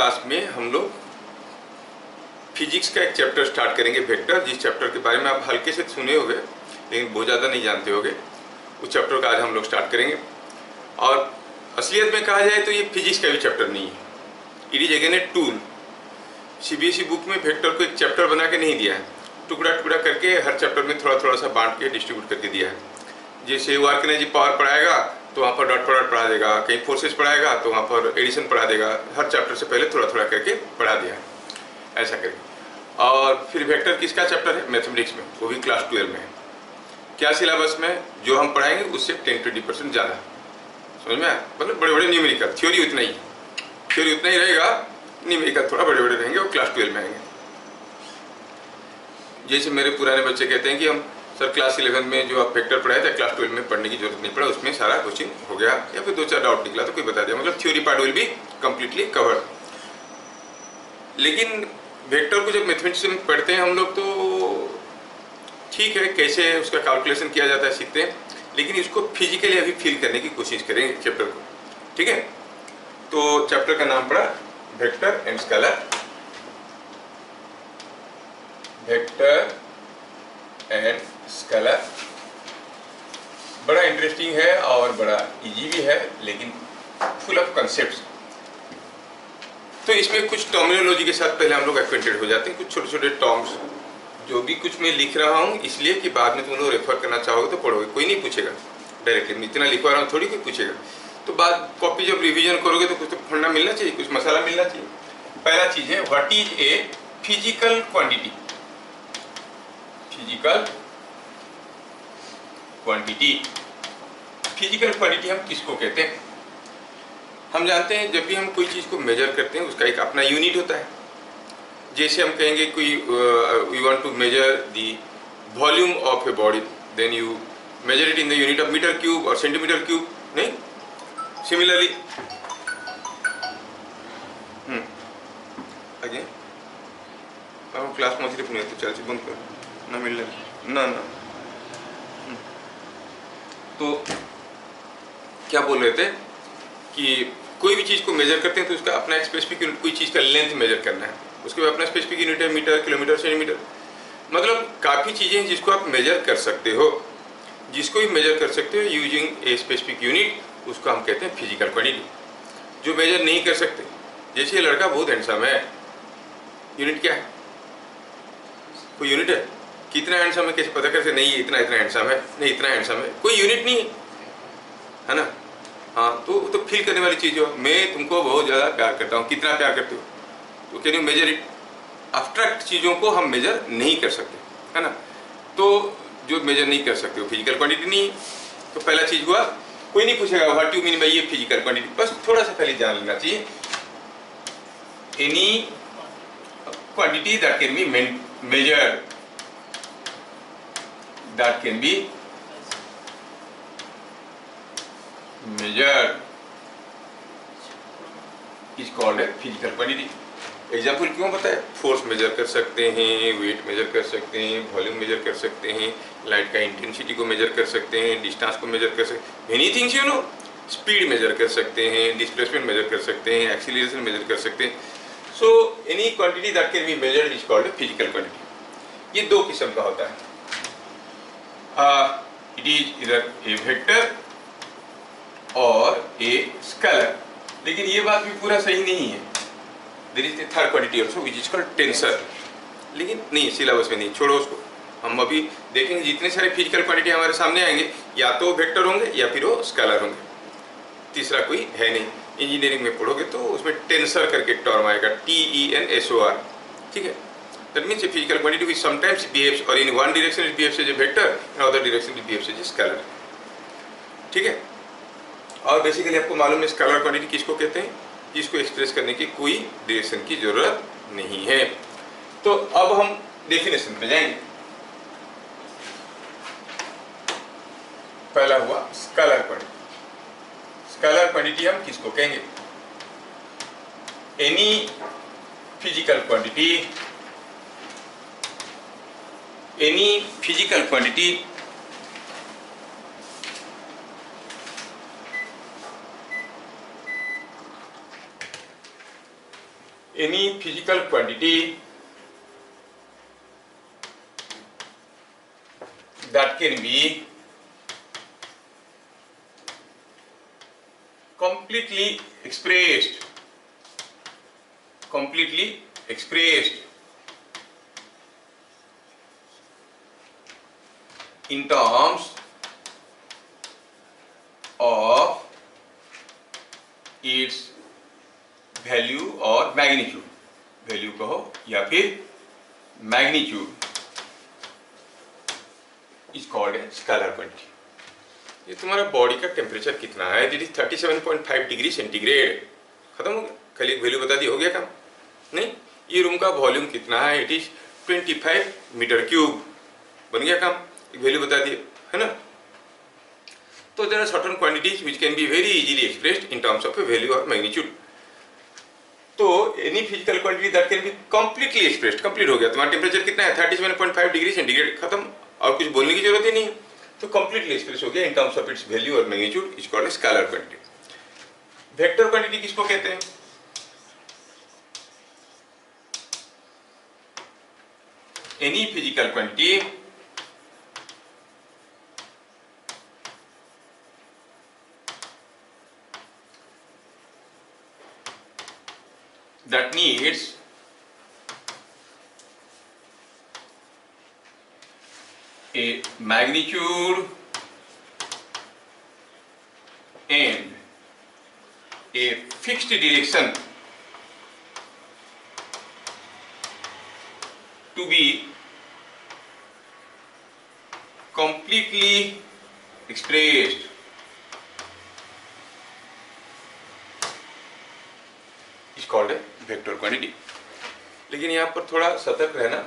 Class में हम लोग फिजिक्स का एक चैप्टर स्टार्ट करेंगे, वेक्टर, जिस चैप्टर के बारे में आप हल्के से सुने होंगे लेकिन बहुत ज़्यादा नहीं जानते होंगे। उस चैप्टर का आज हम लोग स्टार्ट करेंगे। और असलियत में कहा जाए तो ये फिजिक्स का भी चैप्टर नहीं है, it is again a tool. CBSE book में वेक्टर को एक चैप्टर बना के नहीं दिया है, टुकड़ा टुकड़ा करके हर चैप्टर में थोड़ा थोड़ा सा बांट के डिस्ट्रीब्यूट करके दिया है। जैसे वर्क एनर्जी पावर पढ़ाएगा तो वहाँ पर डॉट प्रोडक्ट पढ़ा देगा, कहीं फोर्सेस पढ़ाएगा तो वहाँ पर एडिशन पढ़ा देगा, हर चैप्टर से पहले थोड़ा थोड़ा करके पढ़ा दिया है, ऐसा करके। और फिर वेक्टर किसका चैप्टर है? मैथमेटिक्स में, वो भी क्लास 12 में है। क्या सिलेबस में जो हम पढ़ाएंगे उससे 10-20% ज़्यादा, समझ में आया? मतलब बड़े बड़े न्यूमेरिकल, थ्योरी उतना ही, थ्योरी उतना ही रहेगा, न्यूमेरिकल थोड़ा बड़े बड़े रहेंगे, वो क्लास 12 में आएंगे। जैसे मेरे पुराने बच्चे कहते हैं कि हम सर क्लास 11 में जो आप वेक्टर पढ़ाए थे क्लास 12 में पढ़ने की जरूरत नहीं पड़ा, उसमें सारा क्वेश्चन हो गया, या फिर 2-4 डाउट निकला तो कोई बता दिया, मतलब theory part will be completely covered. लेकिन वेक्टर को जब मैथमेटिक्स में पढ़ते हैं हम लोग तो ठीक है, कैसे उसका कैलकुलेशन किया जाता है सीखते हैं, लेकिन इसको फिजिकली अभी फील करने की कोशिश करेंगे चैप्टर को, ठीक है? तो चैप्टर का नाम पड़ा vector and scalar, vector and scalar. बड़ा इंटरेस्टिंग है और बड़ा इजी भी है, लेकिन फुल ऑफ कॉन्सेप्ट्स। तो इसमें कुछ टर्मिनोलॉजी के साथ पहले हम लोग एक्वेंटेड हो जाते हैं, कुछ छोटे छोटे टर्म्स, जो भी कुछ मैं लिख रहा हूँ इसलिए कि बाद में तुम लोग रेफर करना चाहोगे तो पढ़ोगे, कोई नहीं पूछेगा डायरेक्टली, मैं इतना लिखवा रहा हूँ थोड़ी कोई पूछेगा। तो बाद कॉपी जब रिवीजन करोगे तो कुछ तो फंडा मिलना चाहिए, कुछ मसाला मिलना चाहिए। पहला चीज है what is a physical quantity. Physical quantity, physical quantity हम किसको कहते हैं? हम जानते हैं जब भी हम कोई चीज़ को मेजर करते हैं उसका एक अपना यूनिट होता है। जैसे हम कहेंगे कोई we want to measure the volume of a body, then you measure it in the unit of metre cube और सेंटीमीटर क्यूब, नहीं? सिमिलरली अगेन अब क्लास में सिर्फ नहीं तो चल बंद कर ना मिलने ना ना। तो क्या बोल रहे थे कि कोई भी चीज़ को मेजर करते हैं तो उसका अपना एक स्पेसिफिक यूनिट, कोई चीज़ का लेंथ मेजर करना है, उसके बाद अपना स्पेसिफिक यूनिट है, मीटर, किलोमीटर, सेंटीमीटर। मतलब काफ़ी चीज़ें हैं जिसको आप मेजर कर सकते हो, जिसको भी मेजर कर सकते हो यूजिंग ए स्पेसिफिक यूनिट, उसको हम कहते हैं फिजिकल क्वांटिटी। जो मेजर नहीं कर सकते, जैसे ये लड़का बहुत हैंडसम है, यूनिट क्या है? कोई यूनिट है? कितना हैंडसम है कैसे पता कर सकते? नहीं इतना इतना हैंडसम है, नहीं इतना हैंडसम है, कोई यूनिट नहीं है ना? हाँ, तो फील करने वाली चीज़ हो, मैं तुमको बहुत ज़्यादा प्यार करता हूँ, कितना प्यार करते हो? तो can you measure it? Abstract चीज़ों को हम मेजर नहीं कर सकते, है ना? तो जो मेजर नहीं कर सकते वो फिजिकल क्वांटिटी नहीं। तो पहला चीज़ हुआ, कोई नहीं पूछेगा व्हाट यू मीन बाय ये फिजिकल क्वांटिटी, बस थोड़ा सा पहले जान लेना चाहिए। Any quantity that can be measured, that can be measured is called a physical quantity। Example क्यों बताया? फोर्स मेजर कर सकते हैं, वेट मेजर कर सकते हैं, वॉल्यूम मेजर कर सकते हैं, लाइट का इंटेंसिटी को मेजर कर सकते हैं, डिस्टेंस को मेजर कर सकते हैं, many things you know. Speed measure कर सकते हैं, डिस्प्लेसमेंट मेजर कर सकते हैं, एक्सीलरेशन मेजर कर सकते हैं। So any quantity that can be measured is called a physical quantity. ये दो किस्म का होता है, it is either a vector or a scalar। लेकिन ये बात भी पूरा सही नहीं है, there is a third quantity also which is called tensor। लेकिन नहीं, सिलेबस में नहीं, छोड़ो उसको। हम अभी देखेंगे जितने सारे फिजिकल क्वांटिटी हमारे सामने आएंगे, या तो वेक्टर होंगे या फिर वो स्केलर होंगे, तीसरा कोई है नहीं। इंजीनियरिंग में पढ़ोगे तो उसमें टेंसर करके टर्म आएगा, TENSOR, ठीक है? That means a physical quantity which sometimes behaves, or in one direction it behaves as a vector, in other direction it behaves as a scalar, ठीक है? और बेसिकली आपको मालूम है स्केलर क्वांटिटी किसको कहते हैं? जिसको एक्सप्रेस करने की कोई डायरेक्शन की जरूरत नहीं है। तो अब हम डेफिनेशन पे जाएंगे। पहला हुआ स्केलर क्वांटिटी। स्केलर क्वांटिटी हम किसको कहेंगे? Any physical quantity, any physical quantity any physical quantity that can be completely expressed in terms of its value और magnitude, वैल्यू कहो या फिर magnitude, is called a scalar quantity. ये तुम्हारा body का टेम्परेचर कितना है, इट इज 37.5 डिग्री सेंटीग्रेड, खत्म हो गया, खाली एक वैल्यू बता दी, हो गया काम। नहीं, ये रूम का वॉल्यूम कितना है, इट इज 25 मीटर क्यूब, बन गया काम, एक वैल्यू बता दिए, है ना। तो there are certain quantities which can be very easily expressed in terms of a value और मैग्नीट्यूड। तो any physical quantity that can be completely expressed, complete हो गया, तुम्हारा टेम्परेचर कितना है 37.5 डिग्री सेंटीग्रेड, खत्म, और कुछ बोलने की जरूरत ही नहीं है, तो कंप्लीटली एक्सप्रेस हो गया in terms of its value और magnitude, is called a scalar quantity. Vector quantity किसको कहते हैं? Any physical quantity that needs a magnitude and a fixed direction to be completely expressed is called a vector quantity. लेकिन यहाँ पर थोड़ा सतर्क रहना,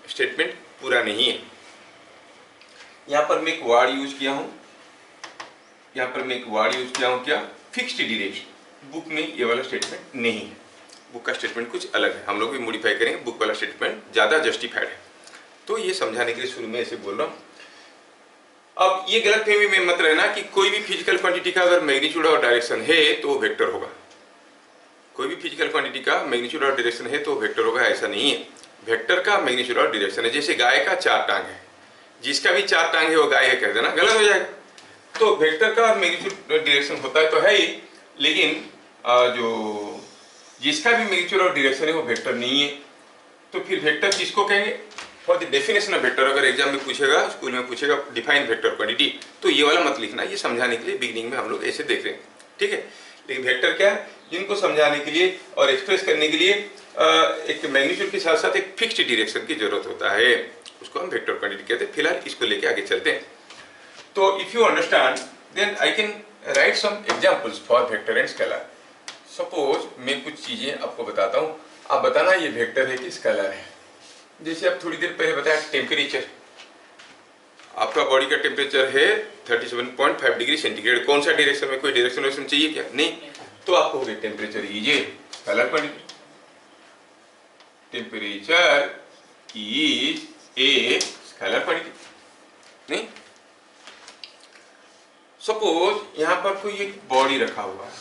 स्टेटमेंट पूरा नहीं है। यहाँ पर मैं एक वर्ड यूज किया हूँ, क्या, फिक्स्ड डिरेक्शन। बुक में ये वाला स्टेटमेंट नहीं है, बुक का स्टेटमेंट कुछ अलग है, हम लोग भी मॉडिफाई करेंगे, बुक वाला स्टेटमेंट ज़्यादा जस्टिफाइड है, तो ये समझाने के लिए शुरू में ऐसे बोल रहा हूँ। अब ये गलतफहमी में मत रहना कि कोई भी फिजिकल क्वांटिटी का अगर मैग्नीट्यूड और डायरेक्शन है तो वो वेक्टर होगा, कोई भी फिजिकल क्वांटिटी का मैग्नीट्यूड और डायरेक्शन है तो वेक्टर होगा, ऐसा नहीं है। वेक्टर का मैग्नीट्यूड और डायरेक्शन है, जैसे गाय का 4 टांग है, जिसका भी 4 टांग है वो गाय है कह देना, गलत हो जाएगा। तो वेक्टर का मैग्नीट्यूड डायरेक्शन होता है तो है ही, लेकिन जो जिसका भी मैग्नीट्यूड और डायरेक्शन है वो वेक्टर नहीं है। तो फिर वेक्टर किसको कहेंगे? For the definition of vector, अगर एग्जाम में पूछेगा, स्कूल में पूछेगा डिफाइन वेक्टर क्वांटिटी, तो ये वाला मत लिखना, ये समझाने के लिए बिगिनिंग में हम लोग ऐसे देख रहे हैं, ठीक है। लेकिन वेक्टर क्या है? जिनको समझाने के लिए और एक्सप्रेस करने के लिए एक मैग्नीट्यूड के साथ साथ एक फिक्स्ड डायरेक्शन की जरूरत होता है, उसको हम वेक्टर क्वांटिटी कहते हैं। फिलहाल इसको लेके आगे चलते हैं। तो if you understand then I can write some examples for vector and scalar. Suppose मैं कुछ चीजें आपको बताता हूँ, आप बताना ये वेक्टर है कि स्केलर है। जैसे आप थोड़ी देर पहले बताया टेम्परेचर, आपका बॉडी का टेम्परेचर है 37.5 डिग्री सेंटीग्रेड, कौन सा डायरेक्शन में, कोई डायरेक्शन चाहिए क्या? नहीं, तो आपको हो गया temperature is a scalar quantity, temperature is a scalar quantity. नहीं, सपोज यहां पर कोई एक बॉडी रखा हुआ है,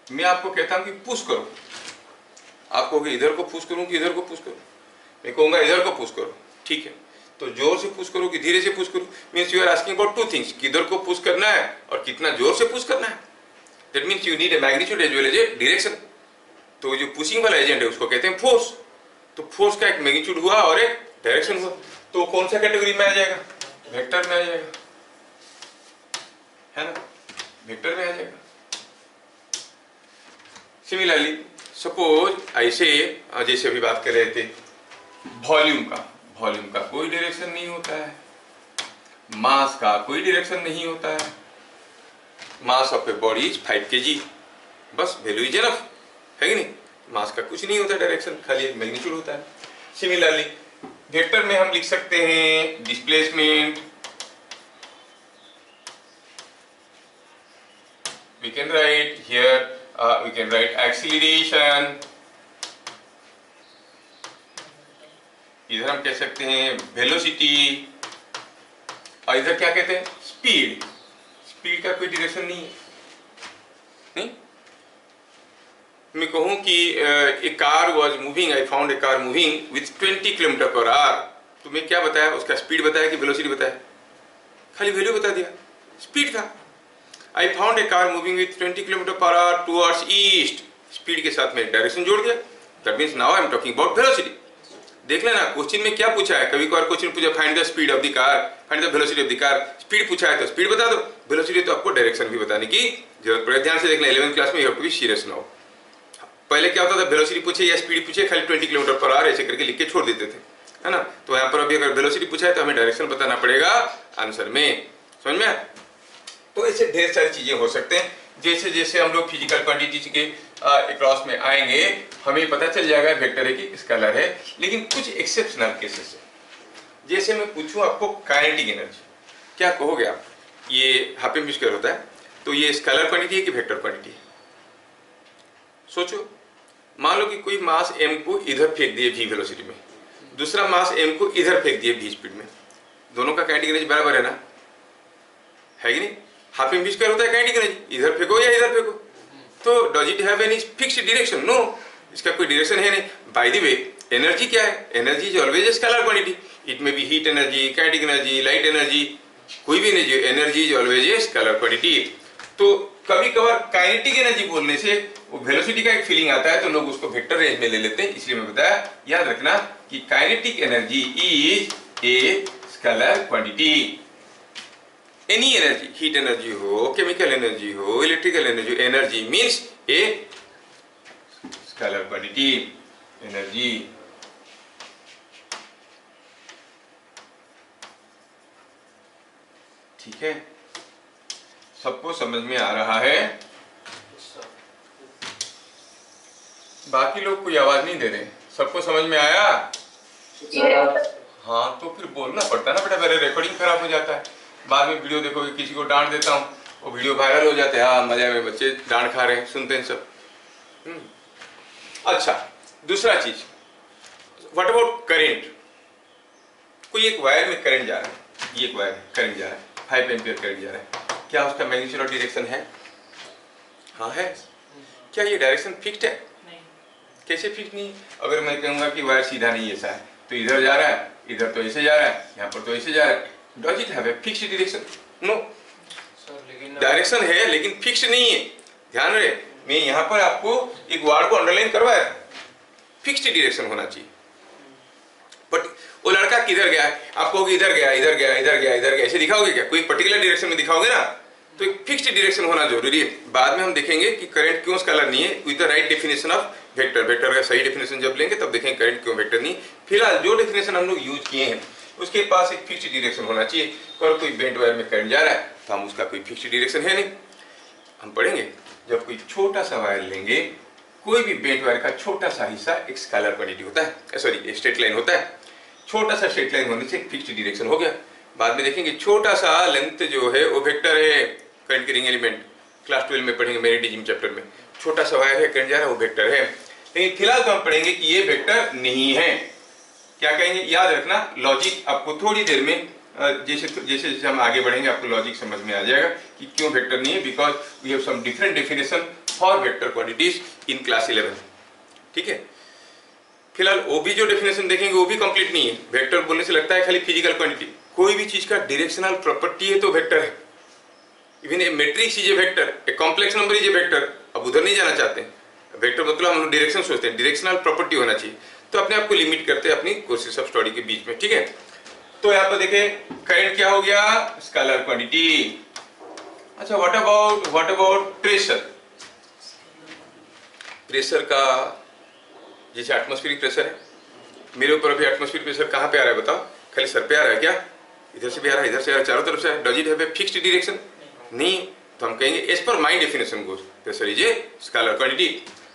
मैं आपको कहता हूं कि पुश करो, आप कहोगे इधर को पुश करूं कि इधर को पुश करूं? मैं कहूंगा इधर को पुश करो, ठीक है। तो जोर से पुश करो कि धीरे से पुश करो? Means you are asking about 2 things, किधर को पुश करना है और कितना जोर से पुश करना है। That means you need a magnitude as well as a direction. तो जो पुशिंग वाला एजेंट है उसको कहते हैं फोर्स। तो फोर्स का एक मैग्नीट्यूड हुआ और एक डायरेक्शन हुआ, तो कौन सा कैटेगरी में आ जाएगा? वेक्टर में आ जाएगा, है ना, वेक्टर में आ जाएगा। सिमिलरली सपोज ऐसे, जैसे अभी बात कर रहे थे वॉल्यूम का कोई डायरेक्शन नहीं होता है, मास का कोई डायरेक्शन नहीं होता है। Mass of a body is 5 kg, बस वैल्यू इज एनफ, है कि नहीं? मास का कुछ नहीं होता डायरेक्शन, खाली एक मैग्नीट्यूड होता है। सिमिलरली वेक्टर में हम लिख सकते हैं displacement, we can write here we can write acceleration, इधर हम कह सकते हैं वेलोसिटी, और इधर क्या कहते हैं? स्पीड। स्पीड का कोई डायरेक्शन नहीं है, नहीं? मैं कहूँ कि a car was moving, I found a car moving with 20 kilometre per hour, तो मैं क्या बताया, उसका स्पीड बताया कि वेलोसिटी बताया? खाली वैल्यू बता दिया, स्पीड था। आई found a car moving with 20 kilometre per our towards east, speed के साथ में डायरेक्शन जोड़ दिया। That means now I am talking about velocity. देख लेना क्वेश्चन में क्या पूछा है, कभी कभार क्वेश्चन पूछा find the speed of the car, find the velocity of the car. Speed पूछा है तो स्पीड बता दो, वेलोसिटी तो आपको डायरेक्शन भी बताने की जरूरत पड़ेगी। ध्यान से देखना, 11th क्लास में you have to be serious now. पहले क्या होता था, वेलोसिटी पूछे या स्पीड पूछे, खाली 20 किलोमीटर पर आवर ऐसे करके लिख के छोड़ देते थे, है ना। तो यहाँ पर अभी अगर वेलोसिटी पूछा है तो हमें डायरेक्शन बताना पड़ेगा आंसर में, समझ में आया? तो ऐसे ढेर सारी चीजें हो सकते हैं। जैसे जैसे हम लोग फिजिकल क्वांटिटी के क्रॉस में आएंगे हमें पता चल जाएगा वेक्टर है कि स्केलर है। लेकिन कुछ एक्सेप्शनल केसेस है, जैसे मैं पूछूं आपको काइनेटिक एनर्जी, क्या कहोगे आप? ये हाफ एम स्क्वायर होता है, तो ये स्केलर क्वांटिटी है कि वेक्टर क्वांटिटी है? सोचो, मान लो कि कोई मास m को इधर फेंक दिए v वेलोसिटी में, दूसरा मास m को इधर फेंक दिए v स्पीड में, दोनों का काइनेटिक एनर्जी बराबर है ना, है कि नहीं? हाफ एम स्क्वायर होता है काइनेटिक एनर्जी, इधर फेंको या इधर फेंको। तो does it have any fixed direction? No, इसका कोई डायरेक्शन है नहीं। बाय द वे, एनर्जी क्या है? Energy is always a scalar quantity. It may be heat energy, kinetic energy, light energy, कोई भी energy, energy is always a scalar quantity. तो कभी कभार काइनेटिक एनर्जी बोलने से वो वेलोसिटी का एक फीलिंग आता है तो लोग उसको वेक्टर रेंज में ले लेते हैं, इसलिए मैं बताया। याद रखना कि kinetic energy is a scalar quantity. Any energy, heat energy हो, केमिकल एनर्जी हो, इलेक्ट्रिकल एनर्जी, एनर्जी मीन्स ए स्केलर क्वांटिटी एनर्जी। ठीक है, सबको समझ में आ रहा है? बाकी लोग कोई आवाज नहीं दे रहे, सबको समझ में आया? हाँ, तो फिर बोलना पड़ता है ना बेटा, मेरे रिकॉर्डिंग खराब हो जाता है। बाद में वीडियो देखोगे, किसी को डांट देता हूँ, वो वीडियो वायरल हो जाते हैं, हाँ मजा में बच्चे डांट खा रहे हैं, सुनते हैं सब। अच्छा, दूसरा चीज, व्हाट अबाउट करेंट? कोई एक वायर में करंट जा रहा है, ये एक वायर करंट जा रहा है, 5 एम्पियर करंट जा रहा है, क्या उसका मैग्नीट्यूड और डायरेक्शन है? हाँ है। क्या ये डायरेक्शन फिक्स्ड है? नहीं। कैसे फिक्स नहीं? अगर मैं कहूँगा कि वायर सीधा नहीं ऐसा है, तो इधर जा रहा है, इधर तो ऐसे जा रहा है, यहाँ पर तो ऐसे जा रहा है, does it have a fixed direction? No. Direction है लेकिन फिक्स्ड नहीं है। ध्यान रहे, मैं यहाँ पर आपको एक वर्ड को अंडरलाइन करवाया, फिक्स्ड डायरेक्शन होना चाहिए। बट वो लड़का किधर गया है, आप कहोगे इधर गया, इधर गया, इधर गया, इधर गया, ऐसे दिखाओगे क्या? कोई पर्टिकुलर डायरेक्शन में दिखाओगे ना, तो एक फिक्स्ड डायरेक्शन होना जरूरी है। बाद में हम देखेंगे कि करंट क्यों स्केलर नहीं है with the right definition of vector. Vector का सही डेफिनेशन जब लेंगे तब देखेंगे करंट क्यों वेक्टर नहीं। फिलहाल जो डेफिनेशन हम लोग यूज किए हैं उसके पास एक फिक्स्ड डायरेक्शन होना चाहिए। और कोई बेंट वायर में करंट जा रहा है तो हम उसका कोई फिक्स्ड डायरेक्शन है नहीं। हम पढ़ेंगे जब कोई छोटा सा वायर लेंगे, कोई भी बेंट वायर का छोटा सा हिस्सा एक स्केलर क्वांटिटी होता है, सॉरी स्ट्रेट लाइन होता है। छोटा सा स्ट्रेट लाइन होने से एक फिक्स्ड डायरेक्शन हो गया। बाद में देखेंगे छोटा सा लेंथ जो है वो वेक्टर है, करंट के रिंग एलिमेंट क्लास 12 में पढ़ेंगे मैग्नेटिज्म चैप्टर में। छोटा सा वायर है, करंट जा रहा है, वो वेक्टर है। लेकिन फिलहाल तो हम पढ़ेंगे कि ये वेक्टर नहीं है। क्या कहेंगे? याद रखना, लॉजिक आपको थोड़ी देर में जैसे जैसे जैसे हम आगे बढ़ेंगे आपको लॉजिक समझ में आ जाएगा कि क्यों वेक्टर नहीं है, because we have some different definition for vector quantities in class 11। ठीक है, फिलहाल वो भी जो डेफिनेशन देखेंगे वो भी कंप्लीट नहीं है। वेक्टर बोलने से लगता है खाली फिजिकल क्वांटिटी, कोई भी चीज का डायरेक्शनल प्रॉपर्टी है तो वेक्टर है। Even a matrix is a vector, a complex number is a vector. अब उधर नहीं जाना चाहते हैं, वेक्टर मतलब हम लोग डायरेक्शन सोचते हैं, डायरेक्शनल प्रॉपर्टी होना चाहिए, तो अपने आप को लिमिट करते हैं अपनी कोर्सेस ऑफ स्टडी के बीच में। ठीक है, तो यहाँ पर देखें करंट क्या हो गया, स्केलर क्वांटिटी। अच्छा, व्हाट अबाउट प्रेशर? प्रेशर का जैसे एटमॉस्फेरिक प्रेशर है, मेरे ऊपर अभी एटमॉस्फेरिक प्रेशर कहाँ पे आ रहा है बताओ? खाली सर पे आ रहा है क्या? इधर से भी आ रहा है, इधर से आ रहा है, चारों तरफ से आ रहा है। Does it have a fixed direction? नहीं। तो हम कहेंगे as per my definition goes pressure is a scalar quantity.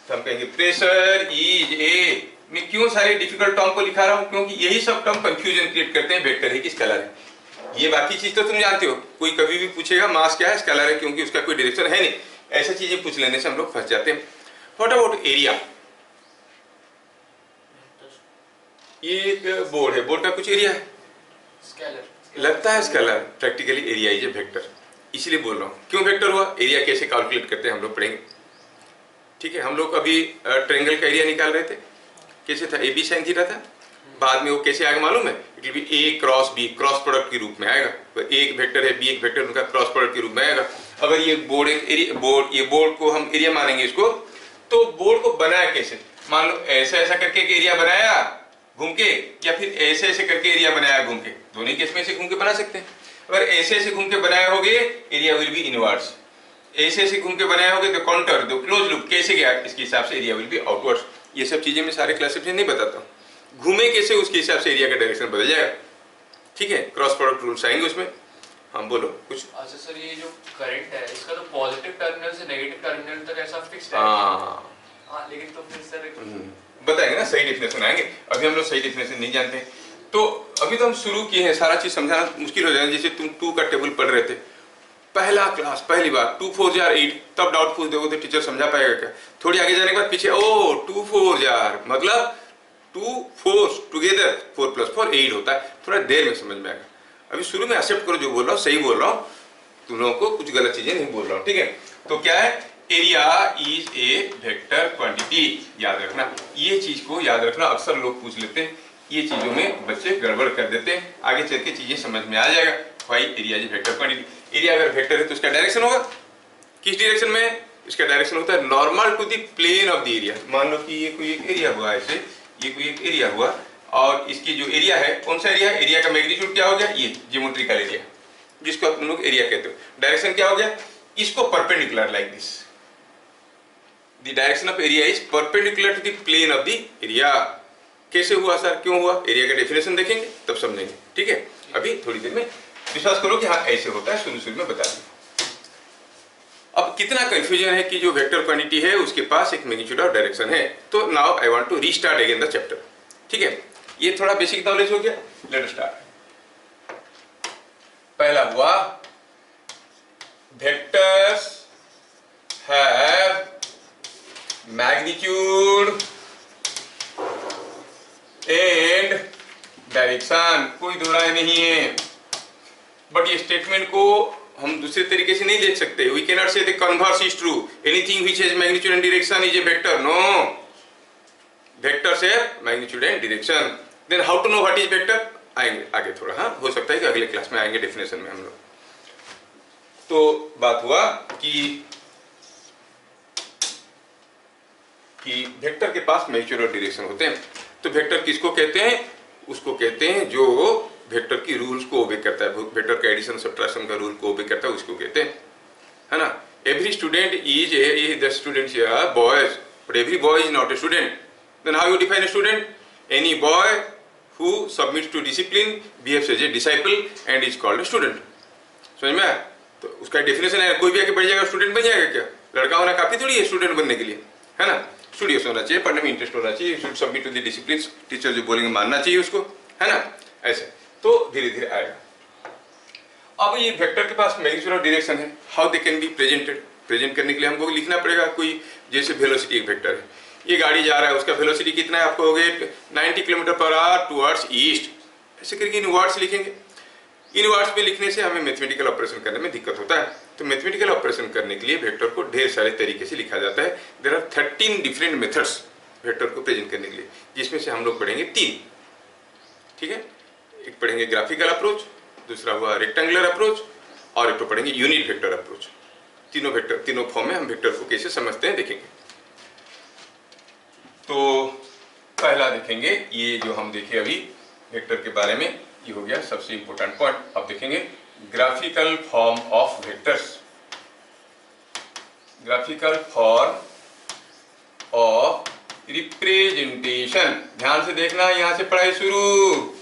तो हम कहेंगे प्रेशर इज ए, मैं क्यों सारे डिफिकल्ट टर्म को लिखा रहा हूँ? क्योंकि यही सब टर्म कंफ्यूजन क्रिएट करते हैं, वेक्टर है कि स्केलर है। ये बाकी चीज तो तुम जानते हो, कोई कभी भी पूछेगा मास क्या है, स्केलर है, क्योंकि उसका कोई डायरेक्शन है नहीं। ऐसी चीजें पूछ लेने से हम लोग फंस जाते हैं। What about area? ये एक बोर्ड है, बोर्ड का कुछ एरिया है, स्केलर लगता है scalar, practically area is a vector. इसलिए बोल रहा हूँ क्यों वेक्टर हुआ, एरिया कैसे कैलकुलेट करते हैं हम लोग पढ़ेंगे। ठीक है, हम लोग अभी ट्रायंगल का एरिया निकाल रहे थे, कैसे था, ए बी साइन थीटा था। बाद में वो कैसे आएगा मालूम है, it will be a cross b, cross product के रूप में आएगा। तो ए एक वेक्टर है, बी एक वेक्टर, उनका क्रॉस प्रोडक्ट के रूप में आएगा। अगर ये बोर्ड एक एरिया, बोर्ड, ये बोर्ड को हम एरिया मानेंगे इसको, तो बोर्ड को बनाया कैसे, मान लो ऐसा ऐसा करके एक एरिया बनाया घूम के, या फिर ऐसे ऐसे करके एरिया बनाया घूम के, दोनों केस में ऐसे घूम के बना सकते हैं। अगर ऐसे ऐसे घूम के बनाया होगे, एरिया विल बी इनवर्ड्स। ऐसे ऐसे घूम के बनाया होगे तो काउंटर, दो क्लोज लूप कैसे गया, इसके हिसाब से एरिया विल बी आउटवर्ड्स। ये सब चीजें मैं सारे क्लासेस में नहीं बताता हूँ, घूमे कैसे उसके हिसाब से एरिया का डायरेक्शन बदल जाएगा। ठीक है, क्रॉस प्रोडक्ट रूल्स आएंगे उसमें। हम बोलो कुछ। अच्छा सर, ये जो करंट है इसका तो पॉजिटिव टर्मिनल से नेगेटिव टर्मिनल तक ऐसा फिक्स्ड है। हाँ, लेकिन तो फिर सर बताएंगे ना, सही डेफिनेशन आएंगे, अभी हम लोग सही डेफिनेशन नहीं जानते। तो अभी तो हम शुरू किए हैं, सारा चीज समझाना मुश्किल हो जाएगा। जैसे तुम 2 का टेबल पढ़ रहे थे, पहला क्लास पहली बार 2 4 जार 8, तब डाउट पूछ दोगे तो टीचर समझा पाएगा क्या? थोड़ी आगे जाने के बाद पीछे, ओ 2 4 जार मतलब 2 4 टुगेदर, 4 + 4 8 होता है। थोड़ा देर में समझ में आएगा, अभी शुरू में एक्सेप्ट करो जो बोल रहा हूँ सही बोल रहा हूँ, तुम लोगों को कुछ गलत चीजें नहीं बोल रहा हूँ। ठीक है, तो क्या है, area is a vector quantity, याद रखना। ये चीज को याद रखना, अक्सर लोग पूछ लेते हैं, ये चीजों में बच्चे गड़बड़ कर देते हैं, आगे चल के चीजें समझ में आ जाएगा। भाई area is vector quantity, area अगर वेक्टर है तो इसका डायरेक्शन होगा किस डायरेक्शन में, इसका डायरेक्शन होता है normal to the plane of the area. मान लो कि ये कोई एक एरिया हुआ, ऐसे ये कोई एक एरिया हुआ, और इसकी जो एरिया है, कौन सा एरिया है, एरिया का मैग्नीट्यूड क्या हो गया, ये ज्योमेट्रिकल एरिया, जिसको आप लोग एरिया कहते हो। डायरेक्शन क्या हो गया, इसको perpendicular like this, the direction of area is perpendicular to the plane of the area. कैसे हुआ सर, क्यों हुआ, एरिया का डेफिनेशन देखेंगे तब समझेंगे। ठीक है, अभी थोड़ी देर में विश्वास करो कि हाँ ऐसे होता है, शुरू में बता दें। अब कितना कंफ्यूजन है कि जो वेक्टर क्वांटिटी है उसके पास एक मैग्नीट्यूड और डायरेक्शन है। तो now I want to restart again the chapter. ठीक है, ये थोड़ा बेसिक नॉलेज हो गया, लेट अस स्टार्ट। पहला हुआ, vectors have magnitude and direction, कोई दो राय नहीं है। बट ये स्टेटमेंट को हम दूसरे तरीके से नहीं देख सकते। We can not say the converse is true, anything which has magnitude and direction is a vector. No, vectors have magnitude and direction. Then how to know what is vector, आएंगे आगे थोड़ा, हाँ हो सकता है कि अगले क्लास में आएंगे डेफिनेशन में हम लोग। तो बात हुआ कि वेक्टर के पास मैग्नीट्यूड और डायरेक्शन होते हैं। तो वेक्टर किसको कहते हैं, उसको कहते हैं जो वेक्टर की रूल्स को ओबे करता है, वेक्टर का एडिशन सब्ट्रैक्शन का रूल को ओबे करता है, उसको कहते हैं, है ना। Every student is the students are boys, but every boy is not a student. Then how you define a student, any boy who submits to discipline behaves as a disciple and is called a student. समझ में आया? तो उसका definition है, कोई भी आके पढ़ जाएगा स्टूडेंट बन जाएगा क्या? लड़का होना काफी थोड़ी है स्टूडेंट बनने के लिए, है ना। स्टूडियस होना चाहिए, पढ़ने में इंटरेस्ट होना चाहिए, should submit to the discipline, teacher जो बोलेंगे मानना चाहिए उसको, है ना। ऐसे तो धीरे धीरे आएगा। अब ये वेक्टर के पास मैग्नीट्यूड और डायरेक्शन है, how they can be presented. Present करने के लिए हमको लिखना पड़ेगा कोई, जैसे वेलोसिटी एक वेक्टर है, ये गाड़ी जा रहा है, उसका वेलोसिटी कितना है आपको हो गए 90 km/h टुवर्ड्स ईस्ट, ऐसे करके इन वर्ड्स लिखेंगे। इन वर्ड्स में लिखने से हमें मैथमेटिकल ऑपरेशन करने में दिक्कत होता है। तो मैथमेटिकल ऑपरेशन करने के लिए वेक्टर को ढेर सारे तरीके से लिखा जाता है। There are 13 different methods vector को प्रेजेंट करने के लिए, जिसमें से हम लोग पढ़ेंगे 3। ठीक है, एक पढ़ेंगे ग्राफिकल अप्रोच, दूसरा हुआ रेक्टेंगुलर अप्रोच, और एक तो पढ़ेंगे यूनिट वेक्टर अप्रोच। तीनों वेक्टर, तीनों फॉर्म में हम वेक्टर को कैसे समझते हैं देखेंगे। तो पहला देखेंगे, ये जो हम देखे अभी वेक्टर के बारे में, ये हो गया सबसे इंपॉर्टेंट पॉइंट। अब देखेंगे graphical form of vectors. Graphical form of representation, ध्यान से देखना, यहां से पढ़ाई शुरू।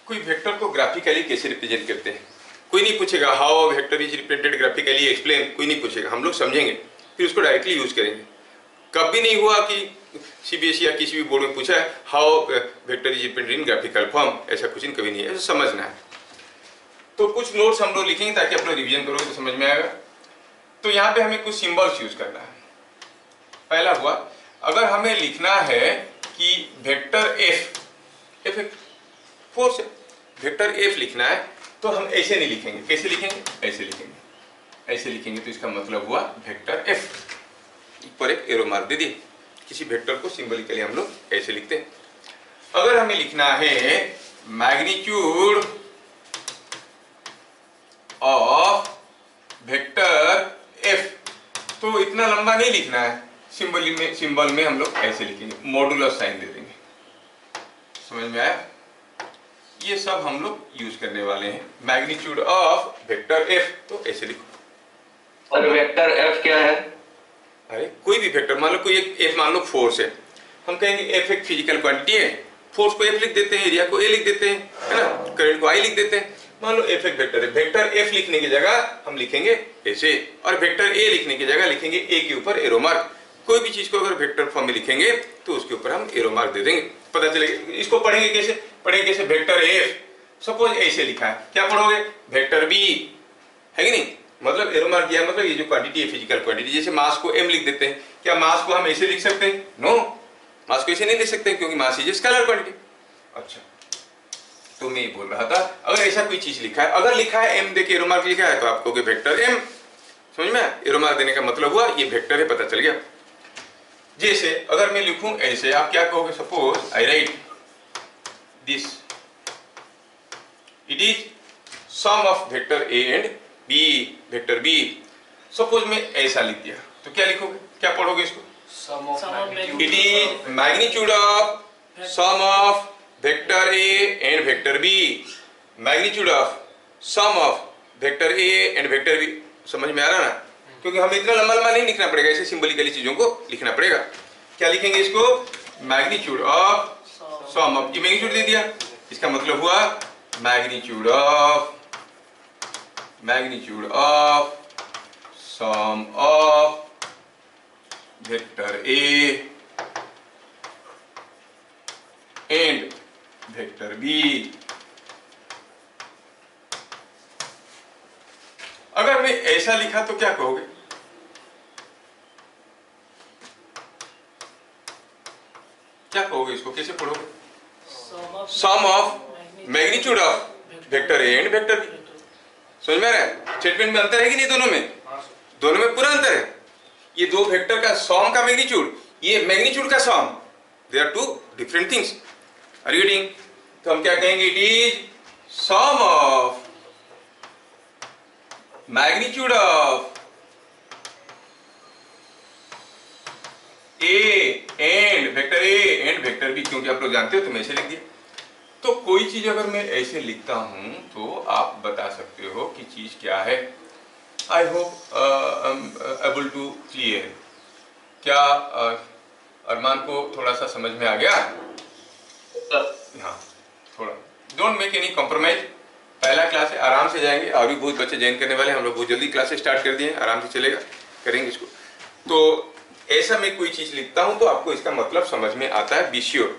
कोई वेक्टर को ग्राफिकली कैसे रिप्रेजेंट करते हैं, कोई नहीं पूछेगा how vector is represented graphically explain, कोई नहीं पूछेगा, हम लोग समझेंगे फिर उसको डायरेक्टली यूज करेंगे। कभी नहीं हुआ कि सीबीएसई या किसी भी बोर्ड में पूछा है how vector is represented in graphical form, ऐसा कुछ नहीं, कभी नहीं है, ऐसा समझना है। तो कुछ नोट्स हम लोग लिखेंगे ताकि अपना रिवीजन करोगे तो समझ में आएगा। तो यहाँ पे हमें कुछ सिंबल्स यूज करना है। पहला हुआ, अगर हमें लिखना है कि वेक्टर एफ फोर्स है, वेक्टर एफ लिखना है तो हम ऐसे नहीं लिखेंगे, कैसे लिखेंगे, ऐसे लिखेंगे। ऐसे लिखेंगे तो इसका मतलब हुआ वेक्टर एफ। ऊपर एक एरो मार्क दे दिए। किसी वेक्टर को सिंबलिकली हम लोग ऐसे लिखते हैं। अगर हमें लिखना है मैग्नीट्यूड ऑफ वेक्टर एफ, तो इतना लंबा नहीं लिखना है। सिंबल में हम लोग ऐसे लिखेंगे, मॉडुलस साइन दे देंगे। समझ में आया? ये सब हम लोग यूज करने वाले हैं। मैग्नीट्यूड ऑफ वेक्टर एफ, तो ऐसे लिखो। और वेक्टर एफ क्या है? अरे कोई भी वेक्टर, मान लो कोई एक एफ, मान लो फोर्स है, हम कहेंगे एफ एक फिजिकल क्वांटिटी है, फोर्स को एफ लिख देते हैं, एरिया को ए लिख देते हैं, है ना, करंट को आई लिख देते हैं। मान लो एफ एक वेक्टर है, वेक्टर एफ लिखने की जगह हम लिखेंगे ऐसे, और वेक्टर ए लिखने की जगह लिखेंगे ए के ऊपर एरो मार्क। कोई भी चीज को अगर वेक्टर फॉर्म में लिखेंगे तो उसके ऊपर हम एरो मार्क दे देंगे, पता चलेगा। इसको पढ़ेंगे कैसे वेक्टर एफ, सपोज ऐसे लिखा है, क्या पढ़ोगे? वेक्टर बी, है कि नहीं? मतलब एरो मार्क दिया, मतलब ये जो क्वांटिटी है फिजिकल क्वांटिटी, जैसे मास को m लिख देते हैं, क्या मास को हम ऐसे लिख सकते हैं? नो, मास को ऐसे नहीं लिख सकते क्योंकि मास इज स्केलर क्वांटिटी। अच्छा, तो मैं ये बोल रहा था, अगर ऐसा कोई चीज लिखा है, अगर लिखा है m देके एरो मार्क लिखा है, तो आप कहोगे वेक्टर m। समझ में? एरो मार्क देने का मतलब हुआ ये वेक्टर है, पता चल गया। जैसे अगर मैं लिखूं ऐसे, आप क्या कहोगे? Suppose I write this, it is sum of vector A and B, vector B. Suppose मैं ऐसा लिख दिया, तो क्या लिखोगे? क्या पढ़ोगे इसको? Sum of magnitude. It is magnitude of sum of vector A and vector B. Magnitude of sum of vector A and vector B. समझ में आ रहा ना? क्योंकि हमें इतना लंबा लंबा नहीं लिखना पड़ेगा, ऐसे सिंबलिकली चीजों को लिखना पड़ेगा। क्या लिखेंगे इसको? मैग्नीट्यूड ऑफ सम ऑफ, ये मैग्नीट्यूड दे दिया, इसका मतलब हुआ magnitude of sum of vector A and vector B. अगर मैं ऐसा लिखा तो क्या कहोगे? क्या कहोगे इसको? कैसे पढ़ोगे? Sum of magnitude of vector A and vector B. समझ में आ रहा है? स्टेटमेंट में अंतर है कि नहीं? दोनों में पूरा अंतर है। ये दो वेक्टर का सम का मैग्नीट्यूड, ये मैग्नीट्यूड का sum, they are two different things. Are you getting? तो हम क्या कहेंगे? It is sum of magnitude of A and vector B, क्योंकि आप लोग जानते हो तो मैं ऐसे लिख दिया। तो कोई चीज अगर मैं ऐसे लिखता हूं तो आप बता सकते हो कि चीज क्या है। I hope able to clear. क्या अरमान को थोड़ा सा समझ में आ गया? हाँ, थोड़ा। Don't make any compromise. पहला क्लास है, आराम से जाएंगे, और भी बहुत बच्चे ज्वाइन करने वाले हैं। हम लोग बहुत जल्दी क्लासेस स्टार्ट कर दिए, आराम से चलेगा, करेंगे इसको। तो ऐसा मैं कोई चीज लिखता हूं तो आपको इसका मतलब समझ में आता है, बी श्योर।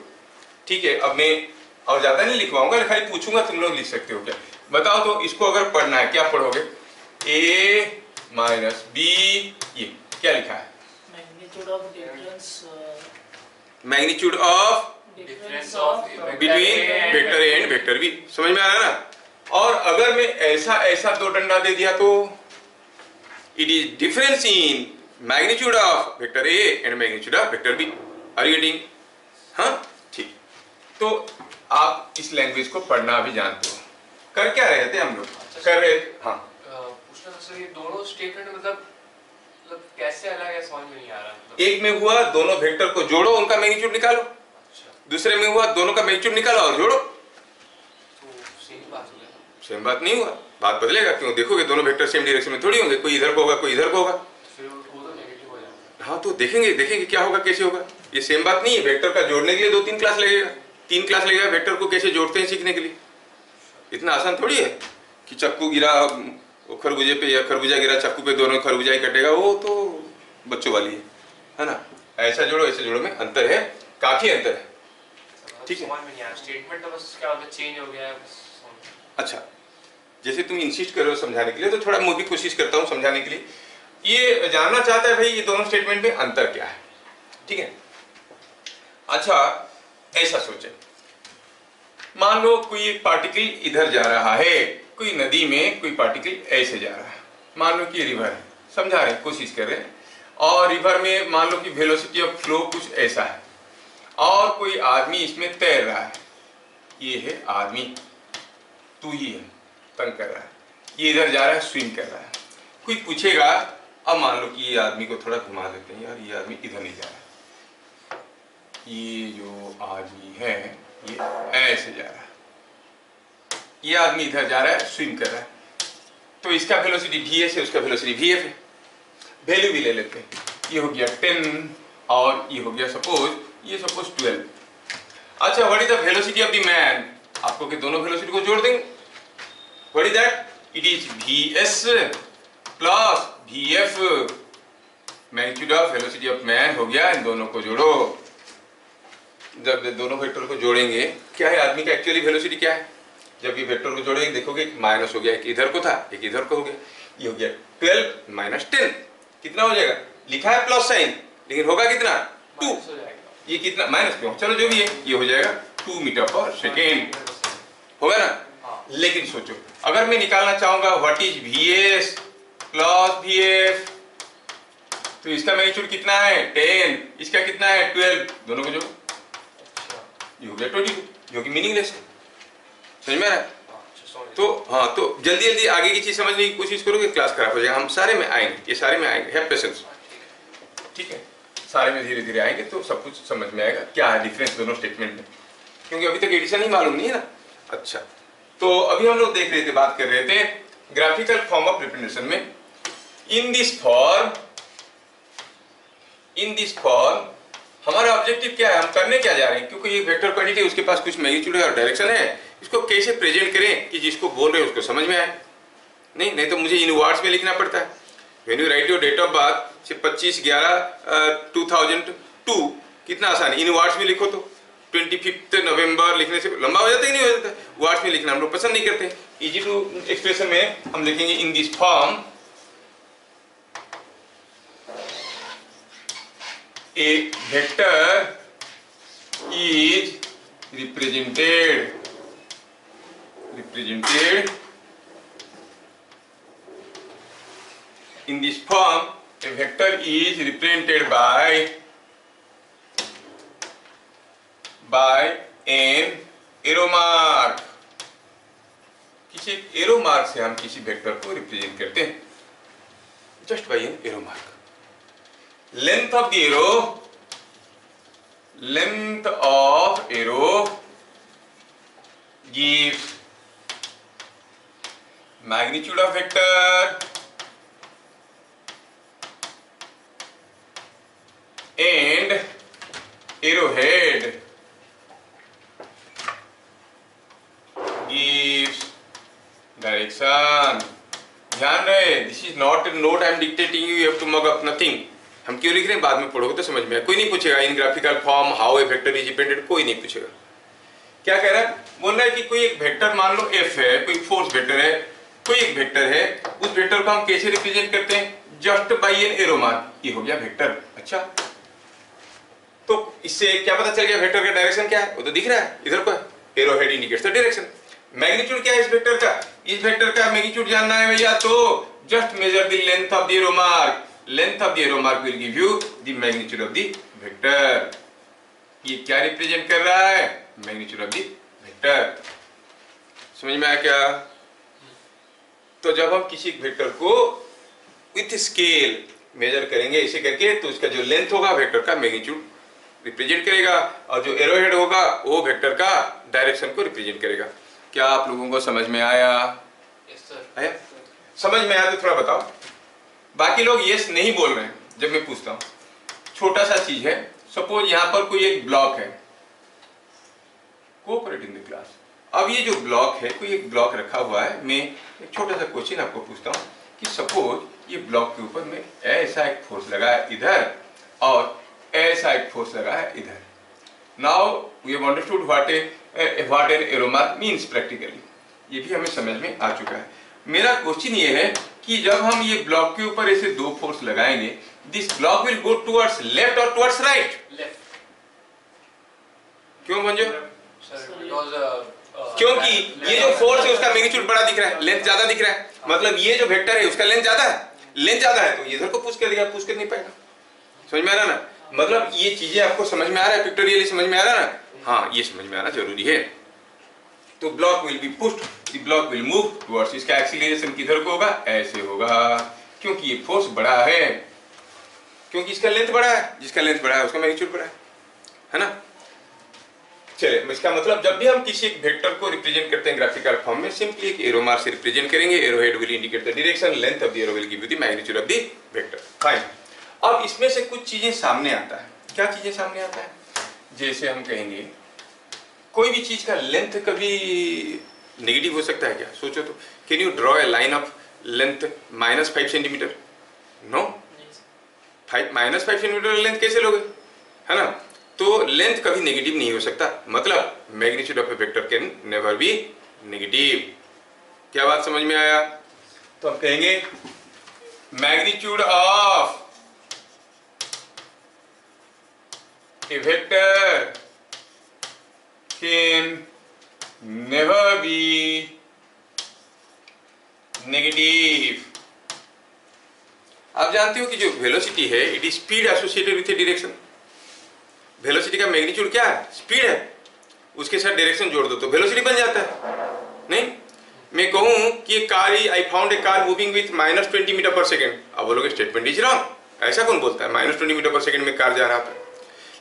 ठीक है, अब मैं और ज्यादा नहीं लिखवाऊंगा, खाली पूछूंगा, तुम लोग लिख सकते हो क्या? बताओ तो इसको अगर पढ़ना है, क्या पढ़ोगे? ए माइनस बी, ये क्या लिखा है? Magnitude of difference of between vector A and vector B. समझ में आ रहा है ना? और अगर मैं ऐसा दो डंडा दे दिया तो it is difference in magnitude of vector A and magnitude of vector B. Are you getting? हाँ, ठीक। तो आप इस लैंग्वेज को पढ़ना भी जानते हो। कर क्या रहे थे हम लोग? कर रहे थे, हाँ, पूछना था सर, ये दोनों स्टेटमेंट मतलब कैसे अलग है, समझ में नहीं आ रहा। मतलब एक में हुआ दोनों वेक्टर को जोड़ो, उनका मैग्नीट्यूड निकालो। दूसरे में हुआ दोनों का मैग्नीट्यूड निकालो और जोड़ो। तो सेम बात हो गया। सेम बात नहीं हुआ, बात बदलेगा। क्यों? देखोगे दोनों वेक्टर सेम डायरेक्शन में थोड़ी होंगे, कोई इधर को होगा, कोई इधर को होगा। फिर वो तो नेगेटिव हो जाता है। हाँ, तो देखेंगे क्या होगा, कैसे होगा। ये सेम बात नहीं है। वेक्टर का जोड़ने के लिए 2-3 क्लास लगेगा, 3 क्लास लगेगा वेक्टर को कैसे जोड़ते हैं सीखने के लिए। इतना आसान थोड़ी है कि चक्कू गिरा खरबूजे पे या खरबूजा गिरा चक्कू पे, दोनों खरबूजा ही कटेगा, वो तो बच्चों वाली है ना। ऐसा जोड़ो ऐसे जोड़ो में अंतर है, काफी अंतर है। ठीक है, समझ में नहीं आया। स्टेटमेंट तो बस क्या होता है, चेंज हो गया है बस। अच्छा, जैसे तुम इंसिस्ट कर रहे हो समझाने के लिए, तो थोड़ा मैं भी कोशिश करता हूँ समझाने के लिए। ये जानना चाहता है भाई ये दोनों स्टेटमेंट में अंतर क्या है। ठीक है, अच्छा ऐसा सोचे, मान लो कोई एक पार्टिकल इधर जा रहा है, कोई नदी में कोई पार्टिकल ऐसे जा रहा है, मान लो कि रिवर है, समझा रहे हैं, कोशिश कर रहे हैं, और रिवर में मान लो कि वेलोसिटी ऑफ फ्लो कुछ ऐसा है, और कोई आदमी इसमें तैर रहा है, ये है आदमी, तू ही है, तंग कर रहा है, ये इधर जा रहा है, स्विम कर रहा है। कोई पूछेगा, अब मान लो कि ये आदमी को थोड़ा घुमा देते हैं, यार ये आदमी इधर नहीं जा रहा है, ये जो आदमी है ये ऐसे जा रहा है, ये आदमी इधर जा रहा है, स्विम कर रहा है, तो इसका वेलोसिटी vs है, उसका वेलोसिटी vf है। वैल्यू भी ले लेते हैं, ये हो गया 10 और ये हो गया सपोज 12। अच्छा, what is the velocity of the man? आपको के दोनों वेलोसिटी को जोड़ देंगे, what is that? It is vs plus vf, magnitude of velocity of man हो गया, इन दोनों को जोड़ो। जब दोनों वेक्टर को जोड़ेंगे, क्या है आदमी का एक्चुअली वेलोसिटी क्या है? जब ये वेक्टर को जोड़ेंगे देखोगे माइनस हो गया, एक इधर को था एक इधर को हो गया, ये हो गया 12 माइनस 10, कितना हो जाएगा? लिखा है प्लस साइन, लेकिन होगा कितना? 2। ये कितना माइनस क्यों, चलो जो भी है, ये हो जाएगा 2 मीटर पर सेकेंड, होगा ना? लेकिन सोचो, अगर मैं निकालना चाहूंगा what is vs plus vf, तो इसका मैग्नीट्यूड कितना है? 10, इसका कितना है? 12, दोनों को जोड़ो, ये हो गया 22, जो कि मीनिंगलेस है। समझ में आ रहा है? तो हाँ, तो जल्दी जल्दी आगे की चीज समझने की कोशिश करोगे, क्लास खराब हो जाएगा। हम सारे में आएंगे, ये सारे में आएंगे, हैव पेशेंस, ठीक है? सारे में धीरे धीरे आएंगे तो सब कुछ समझ में आएगा, क्या है डिफरेंस दोनों स्टेटमेंट में, क्योंकि अभी तक एडिशन ही मालूम नहीं है ना। अच्छा, तो अभी हम लोग देख रहे थे, बात कर रहे थे ग्राफिकल फॉर्म ऑफ रिप्रेजेंटेशन में। इन दिस फॉर्म हमारा ऑब्जेक्टिव क्या है, हम करने क्या जा रहे हैं? क्योंकि ये वेक्टर क्वांटिटी, उसके पास कुछ मैग्नीट्यूड है और डायरेक्शन है, इसको कैसे प्रेजेंट करें कि जिसको बोल रहे हैं उसको समझ में आए। नहीं तो मुझे इन वर्ड्स में लिखना पड़ता है। When you write your date of birth से 25/11/2002, कितना आसान है, इन वर्ड्स में लिखो। तो 25 नवंबर लिखने से लंबा हो जाता है कि नहीं हो जाता? वर्ड्स में लिखना हम लोग पसंद नहीं करते। इजी टू एक्सप्रेशन में हम लिखेंगे in this form a vector is represented in this form. A vector is represented by an arrow mark. किसी एरो मार्क से हम किसी वेक्टर को रिप्रेजेंट करते हैं, just by N arrow mark. Length of arrow gives magnitude of vector and arrowhead gives direction. ध्यान रहे, this is not a note I am dictating you have to mug up, nothing. हम क्यों लिख रहे हैं बाद में पढ़ोगे तो समझ में आए। कोई नहीं पूछेगा in graphical form how a vector is represented, कोई नहीं पूछेगा। क्या कह रहा है? बोल रहा है कि कोई एक वेक्टर मान लो f है, कोई फोर्स वेक्टर है, कोई एक वेक्टर है, उस वेक्टर को हम कैसे रिप्रेजेंट करते हैं? Just by N arrow mark. ये हो गया वेक्टर। अच्छा, तो इससे क्या पता चल गया वेक्टर का डायरेक्शन क्या है? वो तो दिख रहा है, इधर पर arrow head indicates the direction. Magnitude क्या है इस वेक्टर का? इस वेक्टर का मैग्नीट्यूड जानना है भैया, तो just major the length of the arrow mark. Length of the arrow mark will give you the magnitude of the vector. ये क्या रिप्रेजेंट कर रहा है? Magnitude of the vector. समझ में आया क्या? तो जब हम किसी वेक्टर को विथ स्केल मेजर करेंगे ऐसे करके, तो इसका जो लेंथ होगा वेक्टर का मैग्नीट्यूड रिप्रेजेंट करेगा, और जो एरो हेड होगा वो वेक्टर का डायरेक्शन को रिप्रेजेंट करेगा। क्या आप लोगों को समझ में आया? Yes sir. आया? समझ में आया तो थोड़ा बताओ। बाकी लोग यस नहीं बोल रहे हैं जब मैं पूछता हूं। छोटा सा चीज है, सपोज यहां पर कोई एक ब्लॉक है, कोऑपरेट इन द क्लास। अब ये जो ब्लॉक है, कोई एक ब्लॉक रखा हुआ है, मैं एक छोटा सा क्वेश्चन आपको पूछता हूं कि सपोज ये ब्लॉक के ऊपर में ऐसा एक फोर्स लगा है इधर और ऐसा एक फोर्स लगा है इधर। Now we have understood what an arrow mark means practically, ये भी हमें समझ में आ चुका है। मेरा क्वेश्चन ये है कि जब हम ये ब्लॉक के ऊपर ऐसे दो फोर्स लगाएंगे, this block will go towards left और टुवर्ड्स राइट। लेफ्ट। क्यों मंजू? सर बिकॉज़ क्योंकि ये जो फोर्स है उसका मैग्नीट्यूड बड़ा दिख रहा है, लेंथ ज्यादा दिख रहा है, मतलब ये जो वेक्टर है उसका लेंथ ज्यादा है, लेंथ ज्यादा है तो ये इधर को पुश कर देगा, पुश कर नहीं पाएगा। समझ में आ रहा ना? मतलब ये चीजें आपको समझ में आ रहा है, पिक्टोरियली समझ में आ रहा है ना? हाँ, ये समझ में आना जरूरी है। तो block will be pushed, the block will move towards, इसका एक्सीलरेशन किधर को होगा? ऐसे होगा, क्योंकि ये फोर्स बड़ा है, क्योंकि इसका लेंथ बड़ा है, जिसका लेंथ बड़ा है उसका मैग्नीट्यूड बड़ा है ना? चलिए, इसका मतलब जब भी हम किसी एक वेक्टर को रिप्रेजेंट करते हैं ग्राफिकल फॉर्म में, सिंपली एक एरो मार्क से रिप्रेजेंट करेंगे। Arrow head will indicate the direction, length of the arrow will give you the magnitude of the vector. Fine. अब इसमें से कुछ चीजें सामने आता है। क्या चीजें सामने आता है? जैसे हम कहेंगे कोई भी चीज का लेंथ कभी नेगेटिव हो सकता है क्या? सोचो तो, can you draw a line of length -5 centimetre? No, -5 centimetre length कैसे लोगे, है ना? तो लेंथ कभी नेगेटिव नहीं हो सकता, मतलब magnitude of A vector can never be negative. क्या बात समझ में आया? तो हम कहेंगे magnitude of A vector can never be negative. आप जानते हो कि जो वेलोसिटी है it is speed associated with A direction. Velocity का मैग्नीट्यूड क्या है? स्पीड है, उसके साथ डायरेक्शन जोड़ दो तो वेलोसिटी बन जाता है। नहीं, मैं कहूं कि car, I found a car moving with -20 metre per second, अब बोलोगे स्टेटमेंट इज रॉन्ग, ऐसा कौन बोलता है? -20 मीटर पर सेकेंड में कार जा रहा था।